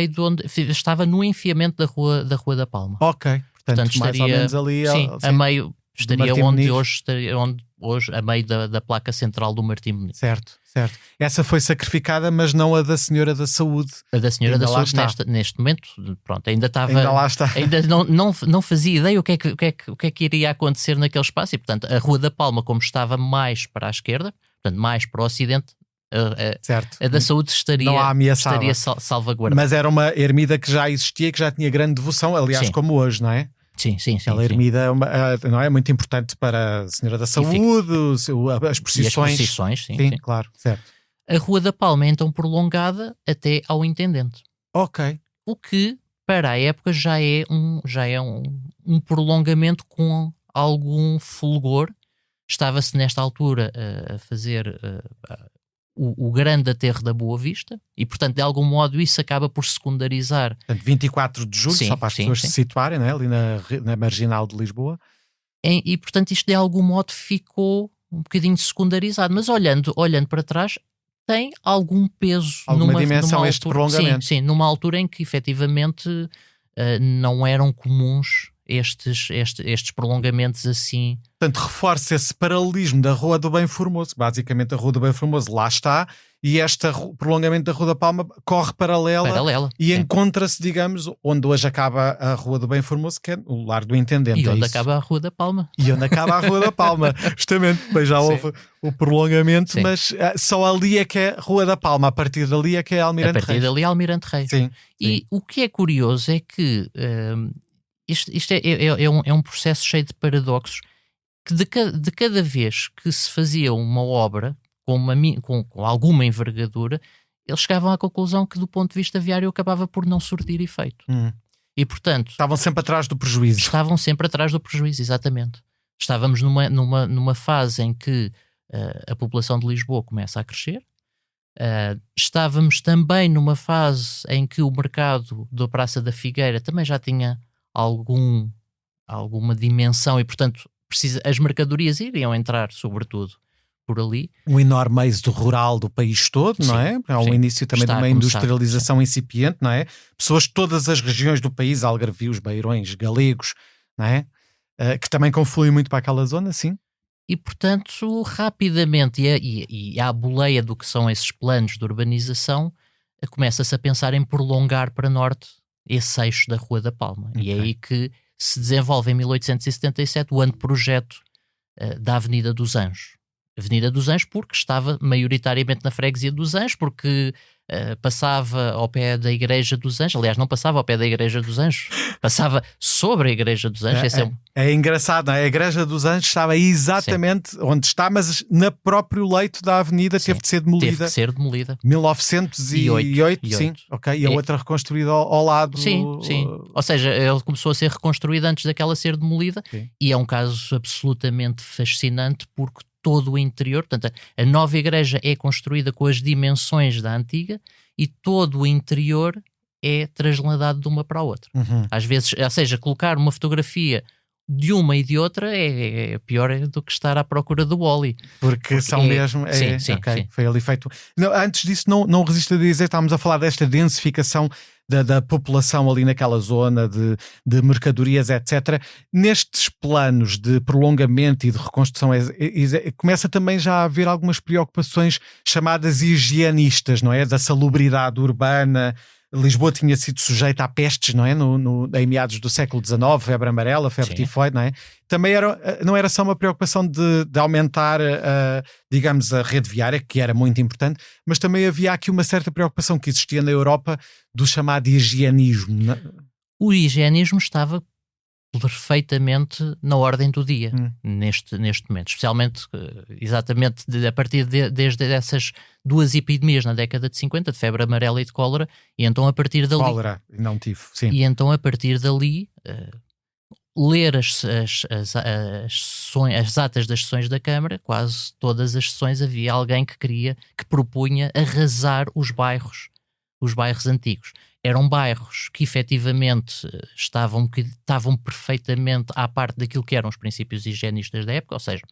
S8: de onde estava, no enfiamento da Rua da Palma.
S5: Ok, portanto mais ou menos ali
S8: a meio, estaria
S5: onde
S8: hoje a meio da placa central do Martim Muniz.
S5: Certo. Essa foi sacrificada, mas não a da Senhora da Saúde.
S8: A da Senhora
S5: ainda
S8: da Saúde neste momento, pronto, ainda estava.
S5: Ainda lá está.
S8: Ainda não fazia ideia o que é que iria acontecer naquele espaço, e portanto a Rua da Palma, como estava mais para a esquerda, portanto mais para o ocidente,
S5: certo.
S8: a da Saúde estaria salvaguardada.
S5: Mas era uma ermida que já existia, que já tinha grande devoção, aliás,
S8: Sim.
S5: como hoje, não é?
S8: Sim.
S5: Aquela ermida não é muito importante para a Senhora da Saúde, as procissões.
S8: E as procissões, sim.
S5: Claro, certo.
S8: A Rua da Palma é então prolongada até ao Intendente.
S5: Ok.
S8: O que, para a época, já é um prolongamento com algum fulgor. Estava-se nesta altura a fazer o grande aterro da Boa Vista e, portanto, de algum modo isso acaba por secundarizar.
S5: Portanto, 24 de julho, só para as pessoas se situarem, não é? Ali na marginal de Lisboa.
S8: E, portanto, isto de algum modo ficou um bocadinho secundarizado. Mas olhando para trás, tem algum peso.
S5: Alguma dimensão este prolongamento.
S8: Sim, numa altura em que, efetivamente, não eram comuns estes prolongamentos assim.
S5: Portanto, reforça esse paralelismo da Rua do Bem Formoso. Basicamente, a Rua do Bem Formoso lá está e este prolongamento da Rua da Palma corre paralela. E
S8: sim.
S5: encontra-se, digamos, onde hoje acaba a Rua do Bem Formoso, que é o Lar do Intendente.
S8: E onde acaba a Rua da Palma.
S5: E onde acaba a Rua da Palma, justamente, depois já houve o prolongamento,
S8: Sim.
S5: mas só ali é que é Rua da Palma, a partir dali é que é Almirante Reis.
S8: A partir dali é Almirante Reis.
S5: Sim.
S8: E o que é curioso é que isto é um processo cheio de paradoxos, que de cada vez que se fazia uma obra com alguma envergadura, eles chegavam à conclusão que do ponto de vista viário acabava por não surtir efeito. E portanto...
S5: Estavam sempre atrás do prejuízo.
S8: Estavam sempre atrás do prejuízo, exatamente. Estávamos numa fase em que a população de Lisboa começa a crescer. Estávamos também numa fase em que o mercado da Praça da Figueira também já tinha alguma dimensão e, portanto, as mercadorias iriam entrar, sobretudo, por ali.
S5: Um enorme êxodo rural do país todo,
S8: Sim,
S5: não é? Há um início também de uma industrialização incipiente, não é? Pessoas de todas as regiões do país, algarvios, beirões, galegos, não é? Que também confluem muito para aquela zona, sim.
S8: E, portanto, rapidamente, e à boleia do que são esses planos de urbanização, começa-se a pensar em prolongar para norte esse eixo da Rua da Palma. Okay. E é aí que se desenvolve em 1877 o anteprojeto da Avenida dos Anjos. Avenida dos Anjos porque estava maioritariamente na freguesia dos Anjos, porque passava ao pé da Igreja dos Anjos. Aliás, não passava ao pé da Igreja dos Anjos, passava sobre a Igreja dos Anjos.
S5: É engraçado, não é? A Igreja dos Anjos estava exatamente onde está, mas no próprio leito da avenida teve de ser demolida.
S8: Teve de ser demolida.
S5: 1908, sim. Okay. E a outra reconstruída ao lado.
S8: Sim. Ou seja, ele começou a ser reconstruída antes daquela ser demolida.
S5: Sim.
S8: E é um caso absolutamente fascinante porque todo o interior, portanto, a nova igreja é construída com as dimensões da antiga e todo o interior é trasladado de uma para a outra. Às vezes, ou seja, colocar uma fotografia de uma e de outra é pior do que estar à procura do Wall-E.
S5: Porque são mesmo...
S8: Sim.
S5: Foi ali feito... Não, antes disso, não resisto a dizer, estávamos a falar desta densificação da população ali naquela zona de mercadorias, etc. Nestes planos de prolongamento e de reconstrução começa também já a haver algumas preocupações chamadas higienistas, não é? Da salubridade urbana. Lisboa tinha sido sujeita a pestes, não é? Em meados do século XIX, febre amarela, febre tifoide, não é? Também não era só uma preocupação de aumentar, digamos, a rede viária, que era muito importante, mas também havia aqui uma certa preocupação que existia na Europa do chamado higienismo. Não?
S8: O higienismo estava perfeitamente na ordem do dia neste momento, especialmente exatamente a partir desde essas duas epidemias na década de 50, de febre amarela e de cólera, e então a partir dali...
S5: Cólera, não tive, sim.
S8: E então a partir dali ler as atas das sessões da Câmara, quase todas as sessões havia alguém que propunha arrasar os bairros antigos. Eram bairros que efetivamente estavam perfeitamente à parte daquilo que eram os princípios higienistas da época, ou seja,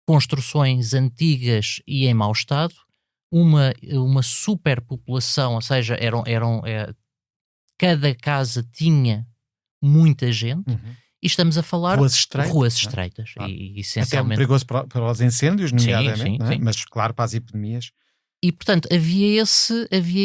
S8: construções antigas e em mau estado, uma superpopulação, ou seja, cada casa tinha muita gente, e estamos a falar
S5: ruas
S8: estreitas. E essencialmente...
S5: Até perigoso para os incêndios, nomeadamente,
S8: sim.
S5: Mas claro, para as epidemias.
S8: E, portanto, havia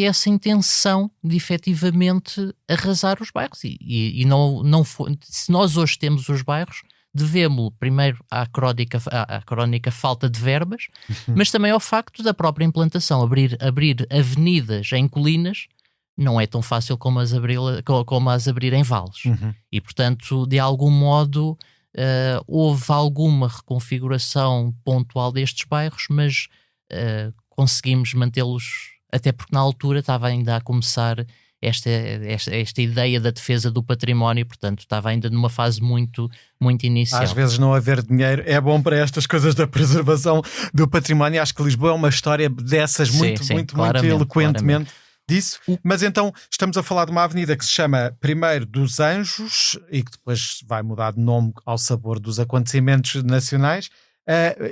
S8: essa intenção de efetivamente arrasar os bairros. E não foi, se nós hoje temos os bairros, devemos primeiro à crónica falta de verbas, mas também ao facto da própria implantação. Abrir avenidas em colinas não é tão fácil como as abrir em vales. E, portanto, de algum modo, houve alguma reconfiguração pontual destes bairros, mas... conseguimos mantê-los, até porque na altura estava ainda a começar esta ideia da defesa do património, portanto estava ainda numa fase muito, muito inicial.
S5: Às vezes não haver dinheiro é bom para estas coisas da preservação do património. Acho que Lisboa é uma história dessas muito eloquentemente disso. Mas então estamos a falar de uma avenida que se chama primeiro dos Anjos e que depois vai mudar de nome ao sabor dos acontecimentos nacionais.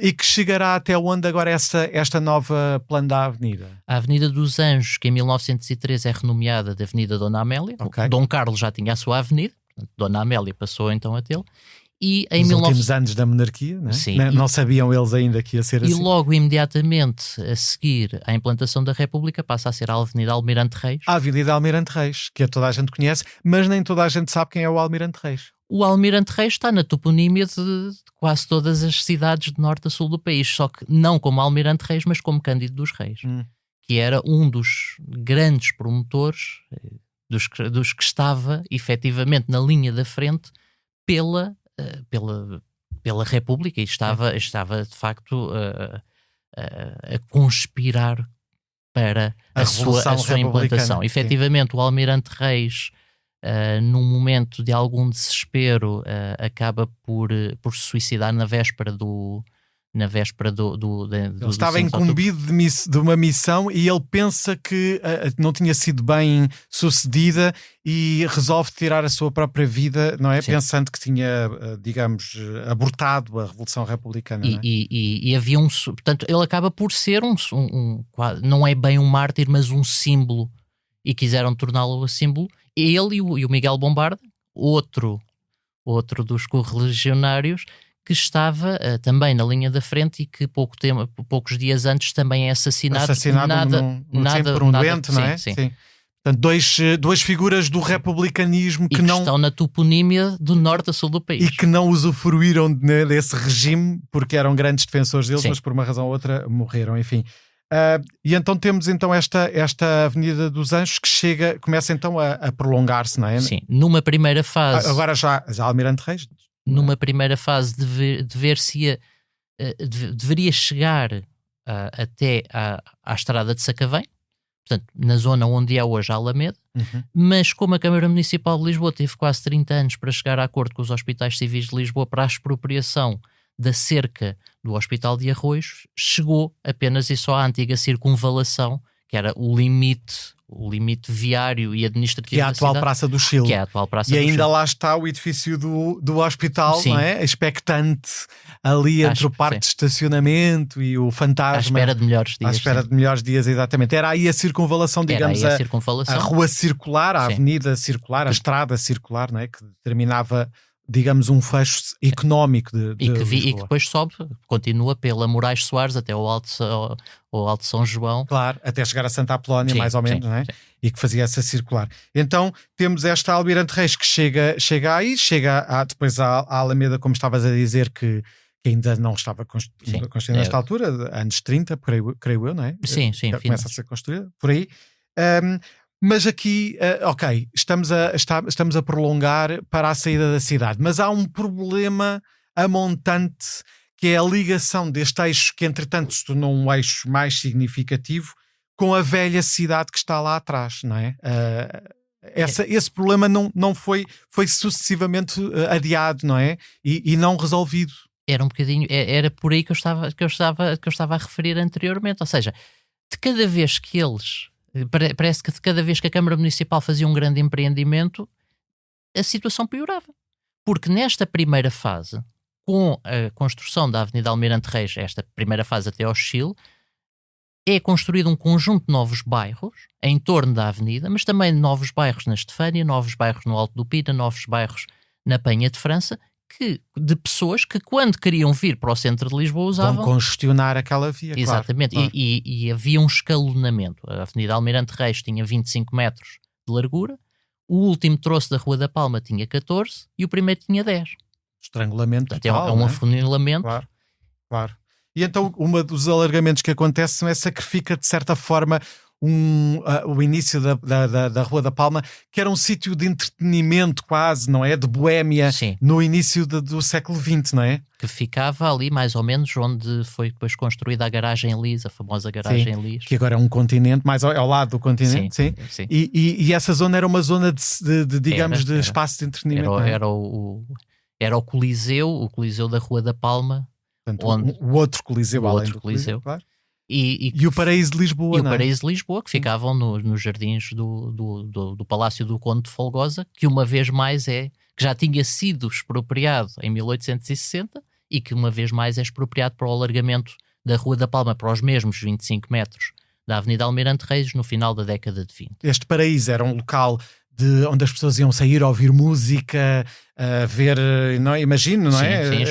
S5: E que chegará até onde agora esta nova plano da avenida?
S8: A Avenida dos Anjos, que em 1913 é renomeada de Avenida Dona Amélia.
S5: Okay.
S8: Dom Carlos já tinha a sua avenida, portanto, Dona Amélia passou então a tê-la. E em
S5: Nos
S8: 19...
S5: últimos anos da monarquia, não é?
S8: Sim.
S5: Não sabiam eles ainda que ia ser
S8: E
S5: assim.
S8: logo imediatamente a seguir à implantação da República passa a ser a Avenida Almirante Reis.
S5: A Avenida Almirante Reis, que toda a gente conhece, mas nem toda a gente sabe quem é o Almirante Reis.
S8: O Almirante Reis está na toponímia de quase todas as cidades de norte a sul do país, só que não como Almirante Reis, mas como Cândido dos Reis, que era um dos grandes promotores dos que estava efetivamente na linha da frente pela República, e estava de facto a conspirar para a sua implantação. Efetivamente, o Almirante Reis, num momento de algum desespero, acaba por se suicidar na véspera do
S5: Ele estava incumbido de uma missão e ele pensa que não tinha sido bem sucedida e resolve tirar a sua própria vida, não é?
S8: Sim.
S5: Pensando que tinha, digamos, abortado a Revolução Republicana. Não é?
S8: E havia portanto, ele acaba por ser não é bem um mártir, mas um símbolo, e quiseram torná-lo a símbolo. Ele e o Miguel Bombarda, outro dos correligionários, que estava também na linha da frente e que poucos dias antes também é assassinado
S5: por um doente, não é?
S8: Sim.
S5: Portanto, duas figuras do republicanismo que não
S8: estão na toponímia do norte a sul do país.
S5: E que não usufruíram desse regime porque eram grandes defensores deles, mas por uma razão ou outra morreram, enfim. E então temos esta Avenida dos Anjos que começa então a prolongar-se, não é?
S8: Sim, numa primeira fase.
S5: Agora já Almirante Reis.
S8: Numa primeira fase deveria chegar até à estrada de Sacavém, portanto, na zona onde é hoje a Alameda, mas como a Câmara Municipal de Lisboa teve quase 30 anos para chegar a acordo com os Hospitais Civis de Lisboa para a expropriação da cerca do Hospital de Arroios, chegou apenas e só à antiga circunvalação, que era o limite viário e administrativo
S5: que é a atual
S8: cidade,
S5: Praça do Chile.
S8: Que é a atual Praça
S5: e
S8: do
S5: ainda
S8: Chile.
S5: Lá está o edifício do hospital,
S8: Sim.
S5: não é? Expectante ali entre o parque de estacionamento e o fantasma.
S8: À espera de melhores dias.
S5: À espera de melhores dias, exatamente. Era aí a circunvalação, digamos, a rua circular, a avenida circular, a estrada circular, não é? Que determinava, digamos, um fecho económico de
S8: e que depois continua pela Moraes Soares até o Alto São João.
S5: Claro, até chegar a Santa Apolónia, mais ou menos, não é?
S8: Sim.
S5: E que fazia essa circular. Então temos esta Almirante Reis que chega aí, depois à Alameda, como estavas a dizer, que ainda não estava construída nesta altura, anos 30, creio eu, não é?
S8: Sim.
S5: Começa a ser construída, por aí. Mas aqui, estamos a prolongar para a saída da cidade, mas há um problema amontante, que é a ligação deste eixo, que entretanto se tornou um eixo mais significativo, com a velha cidade que está lá atrás, não é? Esse problema não foi sucessivamente adiado, não é? E não resolvido.
S8: Era um bocadinho, era por aí que eu estava a referir anteriormente, ou seja, de cada vez que parece que de cada vez que a Câmara Municipal fazia um grande empreendimento, a situação piorava. Porque nesta primeira fase, com a construção da Avenida Almirante Reis, esta primeira fase até ao Chile, é construído um conjunto de novos bairros em torno da avenida, mas também novos bairros na Estefânia, novos bairros no Alto do Pina, novos bairros na Penha de França, de pessoas que, quando queriam vir para o centro de Lisboa, usavam...
S5: Vão congestionar aquela via,
S8: Exatamente,
S5: claro.
S8: E havia um escalonamento. A Avenida Almirante Reis tinha 25 metros de largura, o último troço da Rua da Palma tinha 14 e o primeiro tinha 10.
S5: Estrangulamento
S8: Portanto,
S5: total,
S8: é um afunilamento.
S5: Claro. E então, um dos alargamentos que acontece é sacrifica, de certa forma, o início da Rua da Palma, que era um sítio de entretenimento quase, não é? De boémia.
S8: Sim.
S5: No início do século XX, não é?
S8: Que ficava ali mais ou menos onde foi depois construída a garagem Lis, a famosa garagem Lis.
S5: Que agora é um continente, mais ao lado do continente. Sim. E essa zona era uma zona de espaço de entretenimento.
S8: Era o Coliseu da Rua da Palma.
S5: Portanto, o outro Coliseu, além do Coliseu, claro. E o Paraíso de Lisboa,
S8: o Paraíso de Lisboa, que ficavam nos jardins do Palácio do Conde de Folgosa, que uma vez mais que já tinha sido expropriado em 1860 e que uma vez mais é expropriado para o alargamento da Rua da Palma para os mesmos 25 metros da Avenida Almirante Reis no final da década de 20.
S5: Este Paraíso era um local de onde as pessoas iam sair a ouvir música, a ver, não é? Imagino, não é?
S8: Sim,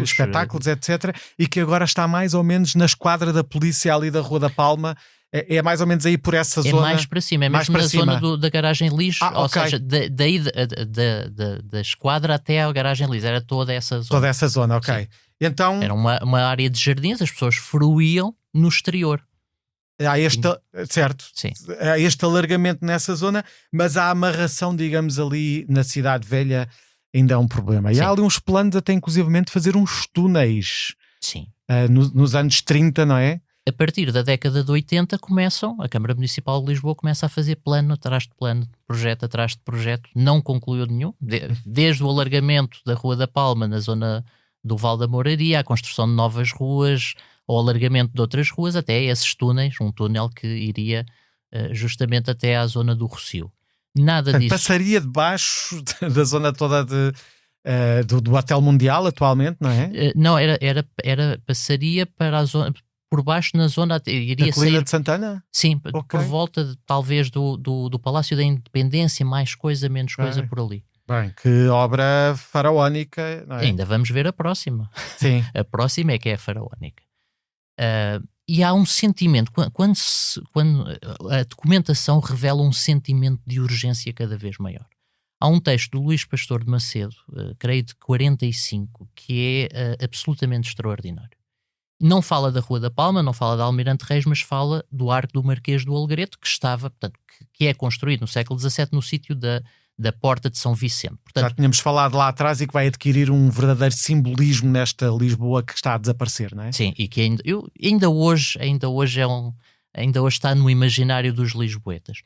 S5: Espetáculos, etc. E que agora está mais ou menos na esquadra da polícia ali da Rua da Palma. É mais ou menos aí por essa zona.
S8: É mais para cima, é
S5: mais
S8: mesmo
S5: para
S8: na
S5: cima.
S8: zona da garagem lixo, ou
S5: ok.
S8: seja, daí da esquadra até a garagem lixo, era toda essa zona.
S5: Toda essa zona, ok.
S8: Sim.
S5: Então
S8: Era uma área de jardins, as pessoas fruíam no exterior.
S5: há este, certo,
S8: Sim.
S5: há este alargamento nessa zona, mas a amarração, digamos, ali na Cidade Velha ainda é um problema. E
S8: Sim.
S5: há ali uns planos até inclusivamente de fazer uns túneis
S8: Sim.
S5: nos anos 30, não é?
S8: A partir da década de 80 a Câmara Municipal de Lisboa começa a fazer plano atrás de plano, projeto atrás de projeto, não concluiu nenhum, desde o alargamento da Rua da Palma na zona do Val da Mouraria, a construção de novas ruas, ao alargamento de outras ruas, até esses túneis, um túnel que iria justamente até à zona do Rossio. Nada
S5: Portanto,
S8: disso.
S5: passaria debaixo da zona toda do Hotel Mundial atualmente, não é?
S8: Não, passaria para a zona, por baixo na zona, iria
S5: Da Colina
S8: sair,
S5: de Santana?
S8: sim,
S5: Ok.
S8: por volta talvez do Palácio da Independência, mais coisa, menos coisa por ali.
S5: Bem, que obra faraónica, não é?
S8: Ainda vamos ver a próxima.
S5: Sim.
S8: A próxima é que é a faraónica. E há um sentimento, quando a documentação revela um sentimento de urgência cada vez maior. Há um texto do Luís Pastor de Macedo, creio de 45, que é absolutamente extraordinário. Não fala da Rua da Palma, não fala da Almirante Reis, mas fala do Arco do Marquês do Alegreto, que estava, portanto, que é construído no século XVII no sítio da Porta de São Vicente. Portanto,
S5: Já tínhamos falado lá atrás e que vai adquirir um verdadeiro simbolismo nesta Lisboa que está a desaparecer, não é?
S8: sim, e que ainda hoje está no imaginário dos lisboetas.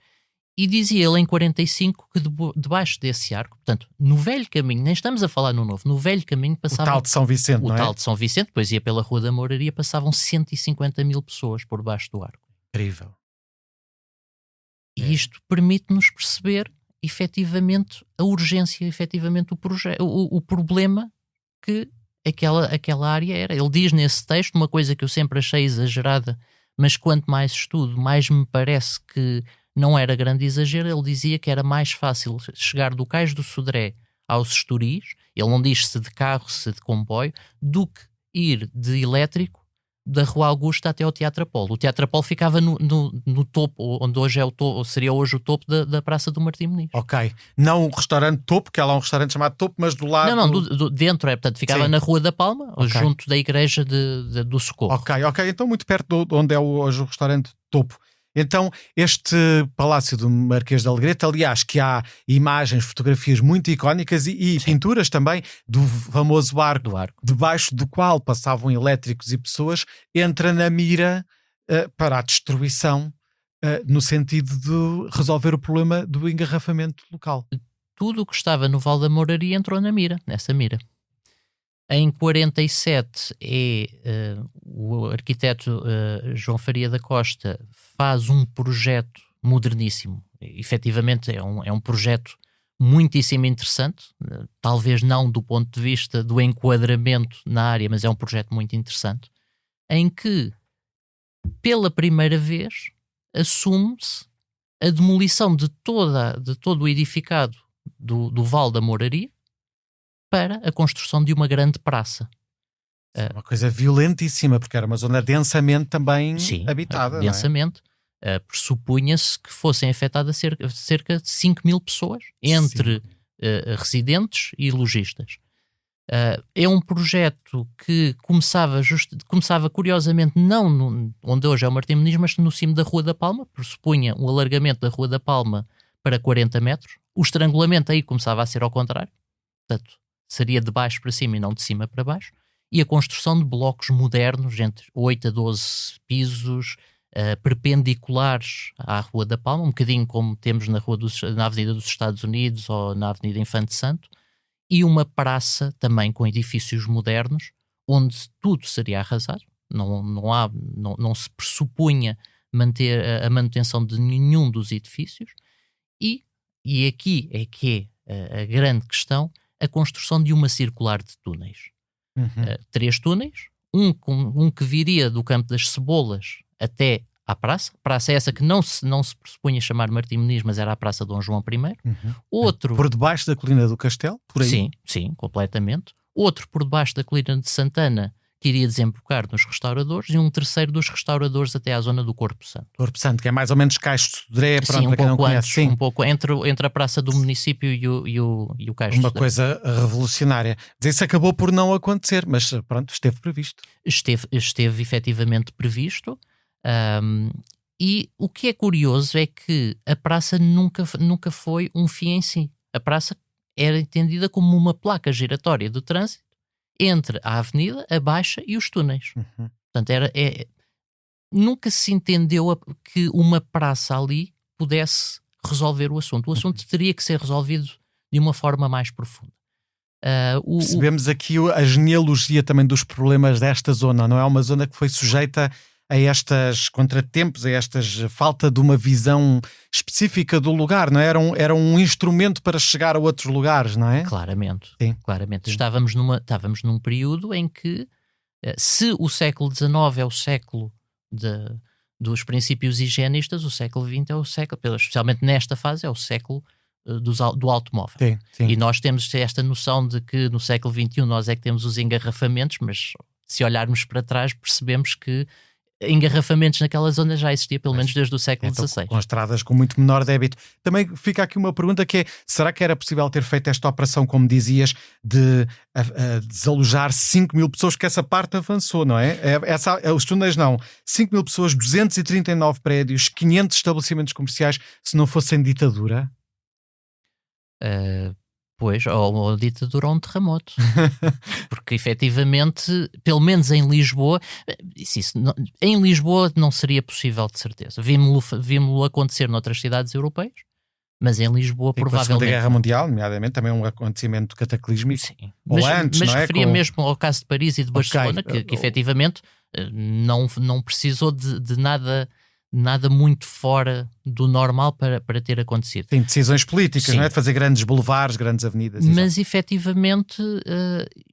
S8: E dizia ele em 45 que debaixo desse arco, portanto, no velho caminho, nem estamos a falar no novo, no velho caminho passava
S5: O tal de São Vicente, não é?
S8: O tal de São Vicente, depois ia pela Rua da Mouraria, passavam 150 mil pessoas por baixo do arco.
S5: Incrível.
S8: E isto permite-nos perceber efetivamente a urgência, efetivamente o problema que aquela área era. Ele diz nesse texto uma coisa que eu sempre achei exagerada, mas quanto mais estudo, mais me parece que não era grande exagero. Ele dizia que era mais fácil chegar do Cais do Sodré aos Estouriz, ele não diz se de carro, se de comboio, do que ir de elétrico da Rua Augusta até ao Teatro Apolo. O Teatro Apolo ficava no topo, onde hoje é o topo, seria hoje o topo da Praça do Martim Moniz.
S5: Ok. Não o restaurante Topo, que há lá um restaurante chamado Topo, mas do lado...
S8: Não, dentro, portanto, ficava
S5: Sim.
S8: na Rua da Palma,
S5: Ok.
S8: junto da igreja do Socorro.
S5: Ok. Então muito perto de onde é hoje o restaurante Topo. Então, este Palácio do Marquês de Alegreto, aliás, que há imagens, fotografias muito icónicas e pinturas também do famoso arco, debaixo do qual passavam elétricos e pessoas, entra na mira para a destruição, no sentido de resolver o problema do engarrafamento local.
S8: Tudo o que estava no Val da Mouraria entrou nessa mira. Em 47 o arquiteto João Faria da Costa faz um projeto moderníssimo. Efetivamente é um projeto muitíssimo interessante, talvez não do ponto de vista do enquadramento na área, mas é um projeto muito interessante, em que pela primeira vez assume-se a demolição de todo o edificado do Val da Mouraria para a construção de uma grande praça.
S5: Uma coisa violentíssima, porque era uma zona densamente também habitada.
S8: Densamente. Pressupunha-se que fossem afetadas cerca de 5 mil pessoas, entre residentes e lojistas. É um projeto que começava curiosamente não onde hoje é o Martim Moniz, mas no cimo da Rua da Palma. Pressupunha o alargamento da Rua da Palma para 40 metros. O estrangulamento aí começava a ser ao contrário. Portanto, seria de baixo para cima e não de cima para baixo. E a construção de blocos modernos, entre 8 a 12 pisos, perpendiculares à Rua da Palma, um bocadinho como temos na Avenida dos Estados Unidos ou na Avenida Infante Santo, e uma praça também com edifícios modernos, onde tudo seria arrasado. Não se pressupunha manter a manutenção de nenhum dos edifícios, e aqui é que é a grande questão, a construção de uma circular de túneis. 3 túneis, um que viria do Campo das Cebolas até à praça. Praça essa que não se propunha chamar Martim Moniz, mas era a Praça Dom João I. Outro...
S5: Por debaixo da colina do Castelo, por aí?
S8: Sim, sim, completamente. Outro por debaixo da colina de Santana, que iria desembocar nos restauradores, e um terceiro dos restauradores até à zona do Corpo Santo.
S5: Corpo Santo, que é mais ou menos Caixo de Sodré,
S8: Sim,
S5: para quem não conhece.
S8: antes, um pouco entre a praça do município e o Caixo de
S5: Uma
S8: Sodré.
S5: coisa revolucionária. Isso acabou por não acontecer, mas pronto, esteve previsto.
S8: Esteve efetivamente previsto. E o que é curioso é que a praça nunca foi um fim em si. A praça era entendida como uma placa giratória do trânsito entre a avenida, a baixa e os túneis. Portanto, nunca se entendeu que uma praça ali pudesse resolver o assunto. O assunto teria que ser resolvido de uma forma mais profunda.
S5: Percebemos aqui a genealogia também dos problemas desta zona. Não é uma zona que foi sujeita a estes contratempos, a estas falta de uma visão específica do lugar, não é? Era um instrumento para chegar a outros lugares, não é?
S8: Claramente.
S5: Sim.
S8: Claramente. Sim. Estávamos num período em que, se o século XIX é o século dos princípios higienistas, o século XX é o século, especialmente nesta fase, é o século do automóvel.
S5: Sim, sim.
S8: E nós temos esta noção de que no século XXI nós é que temos os engarrafamentos, mas se olharmos para trás percebemos que engarrafamentos naquela zona já existia pelo menos desde o século XVI.
S5: Com estradas com muito menor débito. Também fica aqui uma pergunta que é, será que era possível ter feito esta operação, como dizias, de desalojar 5 mil pessoas, que essa parte avançou, não é? Os túneis não. 5 mil pessoas, 239 prédios, 500 estabelecimentos comerciais, se não fossem ditadura?
S8: Pois, ou ditadura ou um terremoto. Porque efetivamente, pelo menos em Lisboa, em Lisboa não seria possível de certeza. Vimos-lo acontecer noutras cidades europeias, mas em Lisboa provavelmente...
S5: Com a Segunda Guerra Mundial, nomeadamente, também um acontecimento cataclísmico.
S8: Sim,
S5: ou antes,
S8: mas
S5: não é?
S8: referia mesmo ao caso de Paris e de Barcelona, que efetivamente não precisou de nada muito fora do normal para ter acontecido.
S5: Tem decisões políticas, não é? De fazer grandes boulevards, grandes avenidas.
S8: Mas efetivamente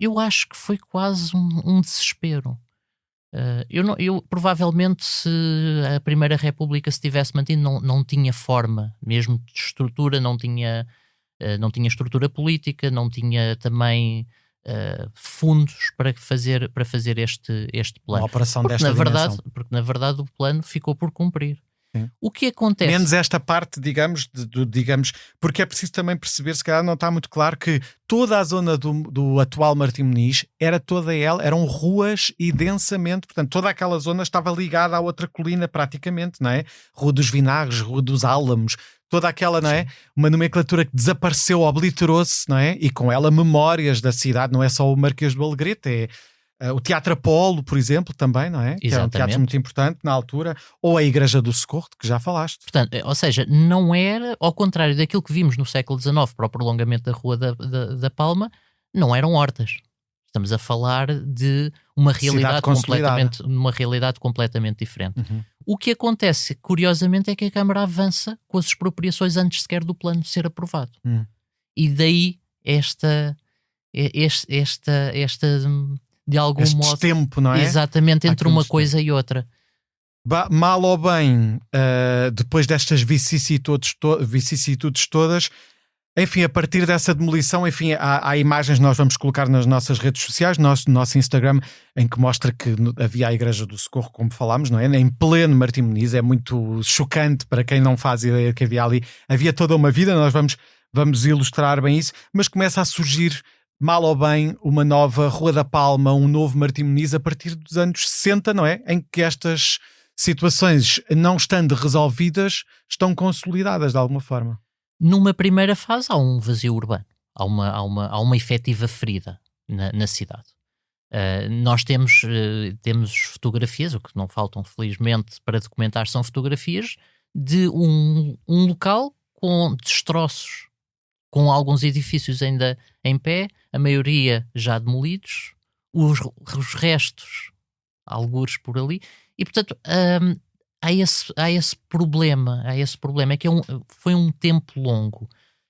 S8: eu acho que foi quase um desespero. Eu provavelmente, se a Primeira República se tivesse mantido, não tinha forma mesmo de estrutura, não tinha estrutura política, não tinha também fundos para fazer este plano.
S5: Uma operação desta dimensão.
S8: Porque na verdade o plano ficou por cumprir.
S5: Sim.
S8: O que acontece?
S5: Menos esta parte, digamos, porque é preciso também perceber, se calhar não está muito claro, que toda a zona do atual Martim Moniz eram ruas e densamente, portanto toda aquela zona estava ligada à outra colina praticamente, não é? Rua dos Vinagres, Rua dos Álamos, toda aquela, não é? Uma nomenclatura que desapareceu, obliterou-se, não é? E com ela memórias da cidade, não é só o Marquês do Alegrete, é o Teatro Apolo, por exemplo, também, não é?
S8: Exatamente.
S5: Que era um teatro muito importante na altura, ou a Igreja do Socorro, que já falaste.
S8: Portanto, ou seja, não era, ao contrário daquilo que vimos no século XIX para o prolongamento da Rua da Palma, não eram hortas. Estamos a falar de uma realidade completamente diferente.
S5: Uhum.
S8: O que acontece, curiosamente, é que a Câmara avança com as expropriações antes sequer do plano ser aprovado. E daí esta de algum modo,
S5: tempo, não é?
S8: Exatamente, entre uma coisa e outra.
S5: Mal ou bem, depois destas vicissitudes todas, enfim, a partir dessa demolição, enfim, há imagens que nós vamos colocar nas nossas redes sociais, no nosso Instagram, em que mostra que havia a Igreja do Socorro, como falámos, não é? Em pleno Martim Moniz, é muito chocante para quem não faz ideia que havia ali. Havia toda uma vida, nós vamos ilustrar bem isso, mas começa a surgir, mal ou bem, uma nova Rua da Palma, um novo Martim Moniz a partir dos anos 60, não é? Em que estas situações, não estando resolvidas, estão consolidadas de alguma forma.
S8: Numa primeira fase há um vazio urbano, há uma efetiva ferida na cidade. Nós temos fotografias, o que não faltam felizmente para documentar são fotografias de um local com destroços, com alguns edifícios ainda em pé, a maioria já demolidos, os restos, algures por ali, e portanto há esse problema, é que foi um tempo longo.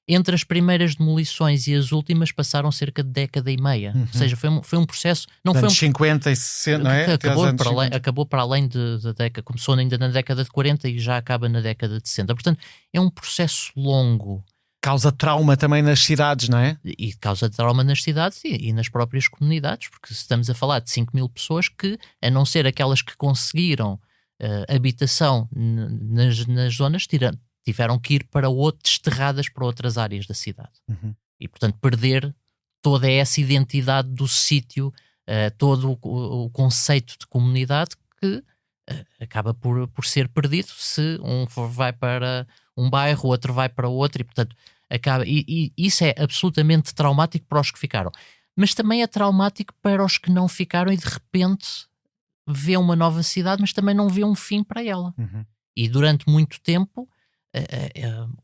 S8: entre as primeiras demolições e as últimas passaram cerca de década e meia. Ou seja, foi um processo... Não foi
S1: anos 50 e 60, não é?
S8: Acabou para além da década. Começou ainda na década de 40 e já acaba na década de 60. Portanto, é um processo longo.
S1: Causa trauma também nas cidades, não é?
S8: E causa trauma nas cidades e nas próprias comunidades, porque estamos a falar de 5 mil pessoas que, a não ser aquelas que conseguiram habitação nas zonas, tiveram que ir para desterradas para outras áreas da cidade. E, portanto, perder toda essa identidade do sítio, todo o conceito de comunidade que acaba por ser perdido se um vai para um bairro, o outro vai para outro, e, portanto, e isso é absolutamente traumático para os que ficaram. Mas também é traumático para os que não ficaram e, de repente, vê uma nova cidade, mas também não vê um fim para ela. E, durante muito tempo...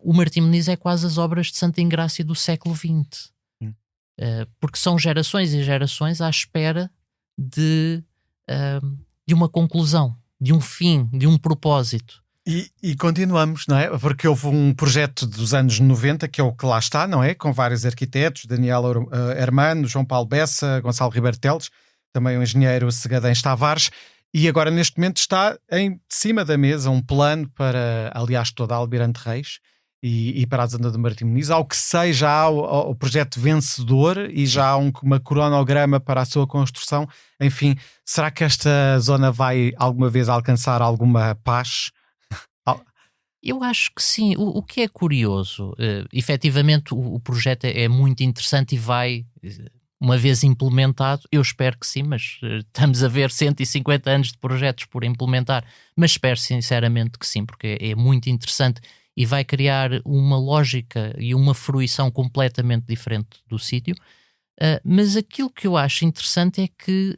S8: o Martim Moniz é quase as obras de Santa Engrácia do século XX, porque são gerações e gerações à espera de uma conclusão, de um fim, de um propósito.
S1: E continuamos, não é? Porque houve um projeto dos anos 90 que é o que lá está, não é? Com vários arquitetos, Daniel Hermano, João Paulo Bessa, Gonçalo Ribeiro Teles, também o engenheiro Segadens Tavares. E agora, neste momento, está em cima da mesa um plano para, aliás, toda a Almirante Reis e para a zona do Martim Moniz. Ao que sei, já há o projeto vencedor e já há uma cronograma para a sua construção. Enfim, será que esta zona vai alguma vez alcançar alguma paz?
S8: Eu acho que sim. O que é curioso, efetivamente, o projeto é muito interessante e vai... Uma vez implementado, eu espero que sim, mas estamos a ver 150 anos de projetos por implementar, mas espero sinceramente que sim, porque é muito interessante e vai criar uma lógica e uma fruição completamente diferente do sítio. Mas aquilo que eu acho interessante é que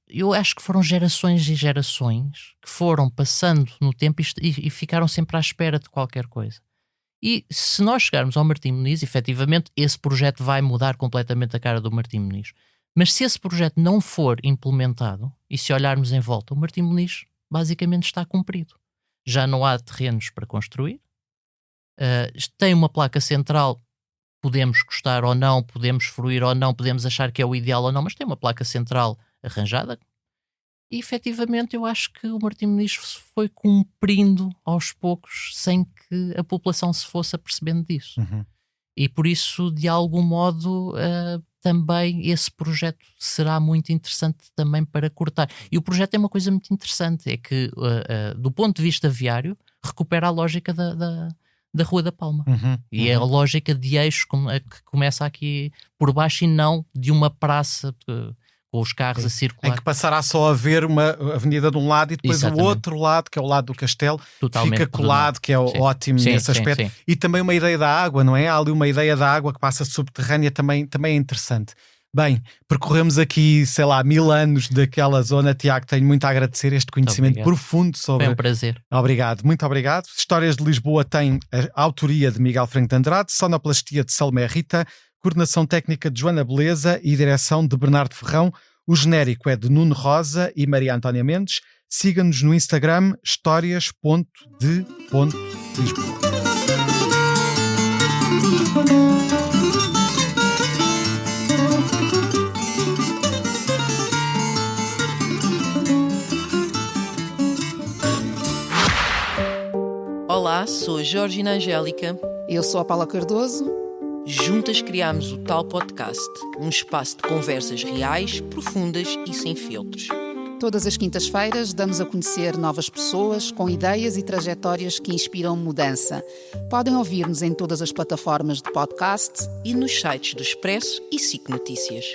S8: eu acho que foram gerações e gerações que foram passando no tempo e ficaram sempre à espera de qualquer coisa. E se nós chegarmos ao Martim Moniz, efetivamente, esse projeto vai mudar completamente a cara do Martim Moniz. Mas se esse projeto não for implementado, e se olharmos em volta, o Martim Moniz basicamente está cumprido. Já não há terrenos para construir, tem uma placa central, podemos gostar ou não, podemos fruir ou não, podemos achar que é o ideal ou não, mas tem uma placa central arranjada. E efetivamente eu acho que o Martim Moniz foi cumprindo aos poucos sem que a população se fosse apercebendo disso. E por isso, de algum modo, também esse projeto será muito interessante também para cortar. E o projeto tem uma coisa muito interessante, é que do ponto de vista viário recupera a lógica da Rua da Palma. E é a lógica de eixo que começa aqui por baixo e não de uma praça... com os carros a circular.
S1: Em que passará só a ver uma avenida de um lado e depois
S8: Exatamente.
S1: o outro lado, que é o lado do castelo,
S8: Totalmente
S1: fica colado, que é ótimo nesse aspecto.
S8: Sim.
S1: E também uma ideia da água, não é? Há ali uma ideia da água que passa subterrânea, também é interessante. Bem, percorremos aqui, 1000 anos daquela zona. Tiago, tenho muito a agradecer este conhecimento profundo sobre...
S8: Foi um prazer.
S1: Obrigado, muito obrigado. Histórias de Lisboa tem a autoria de Miguel Franco de Andrade, sonoplastia de Salomé Rita, coordenação técnica de Joana Beleza e direção de Bernardo Ferrão. O genérico é de Nuno Rosa e Maria Antónia Mendes. Siga-nos no Instagram histórias.de.lisboa.
S6: Olá, sou a Georgina Angélica.
S7: Eu sou a Paula Cardoso.
S6: Juntas criámos o Tal Podcast, um espaço de conversas reais, profundas e sem filtros.
S7: Todas as quintas-feiras damos a conhecer novas pessoas com ideias e trajetórias que inspiram mudança. Podem ouvir-nos em todas as plataformas de podcast
S6: e nos sites do Expresso e SIC Notícias.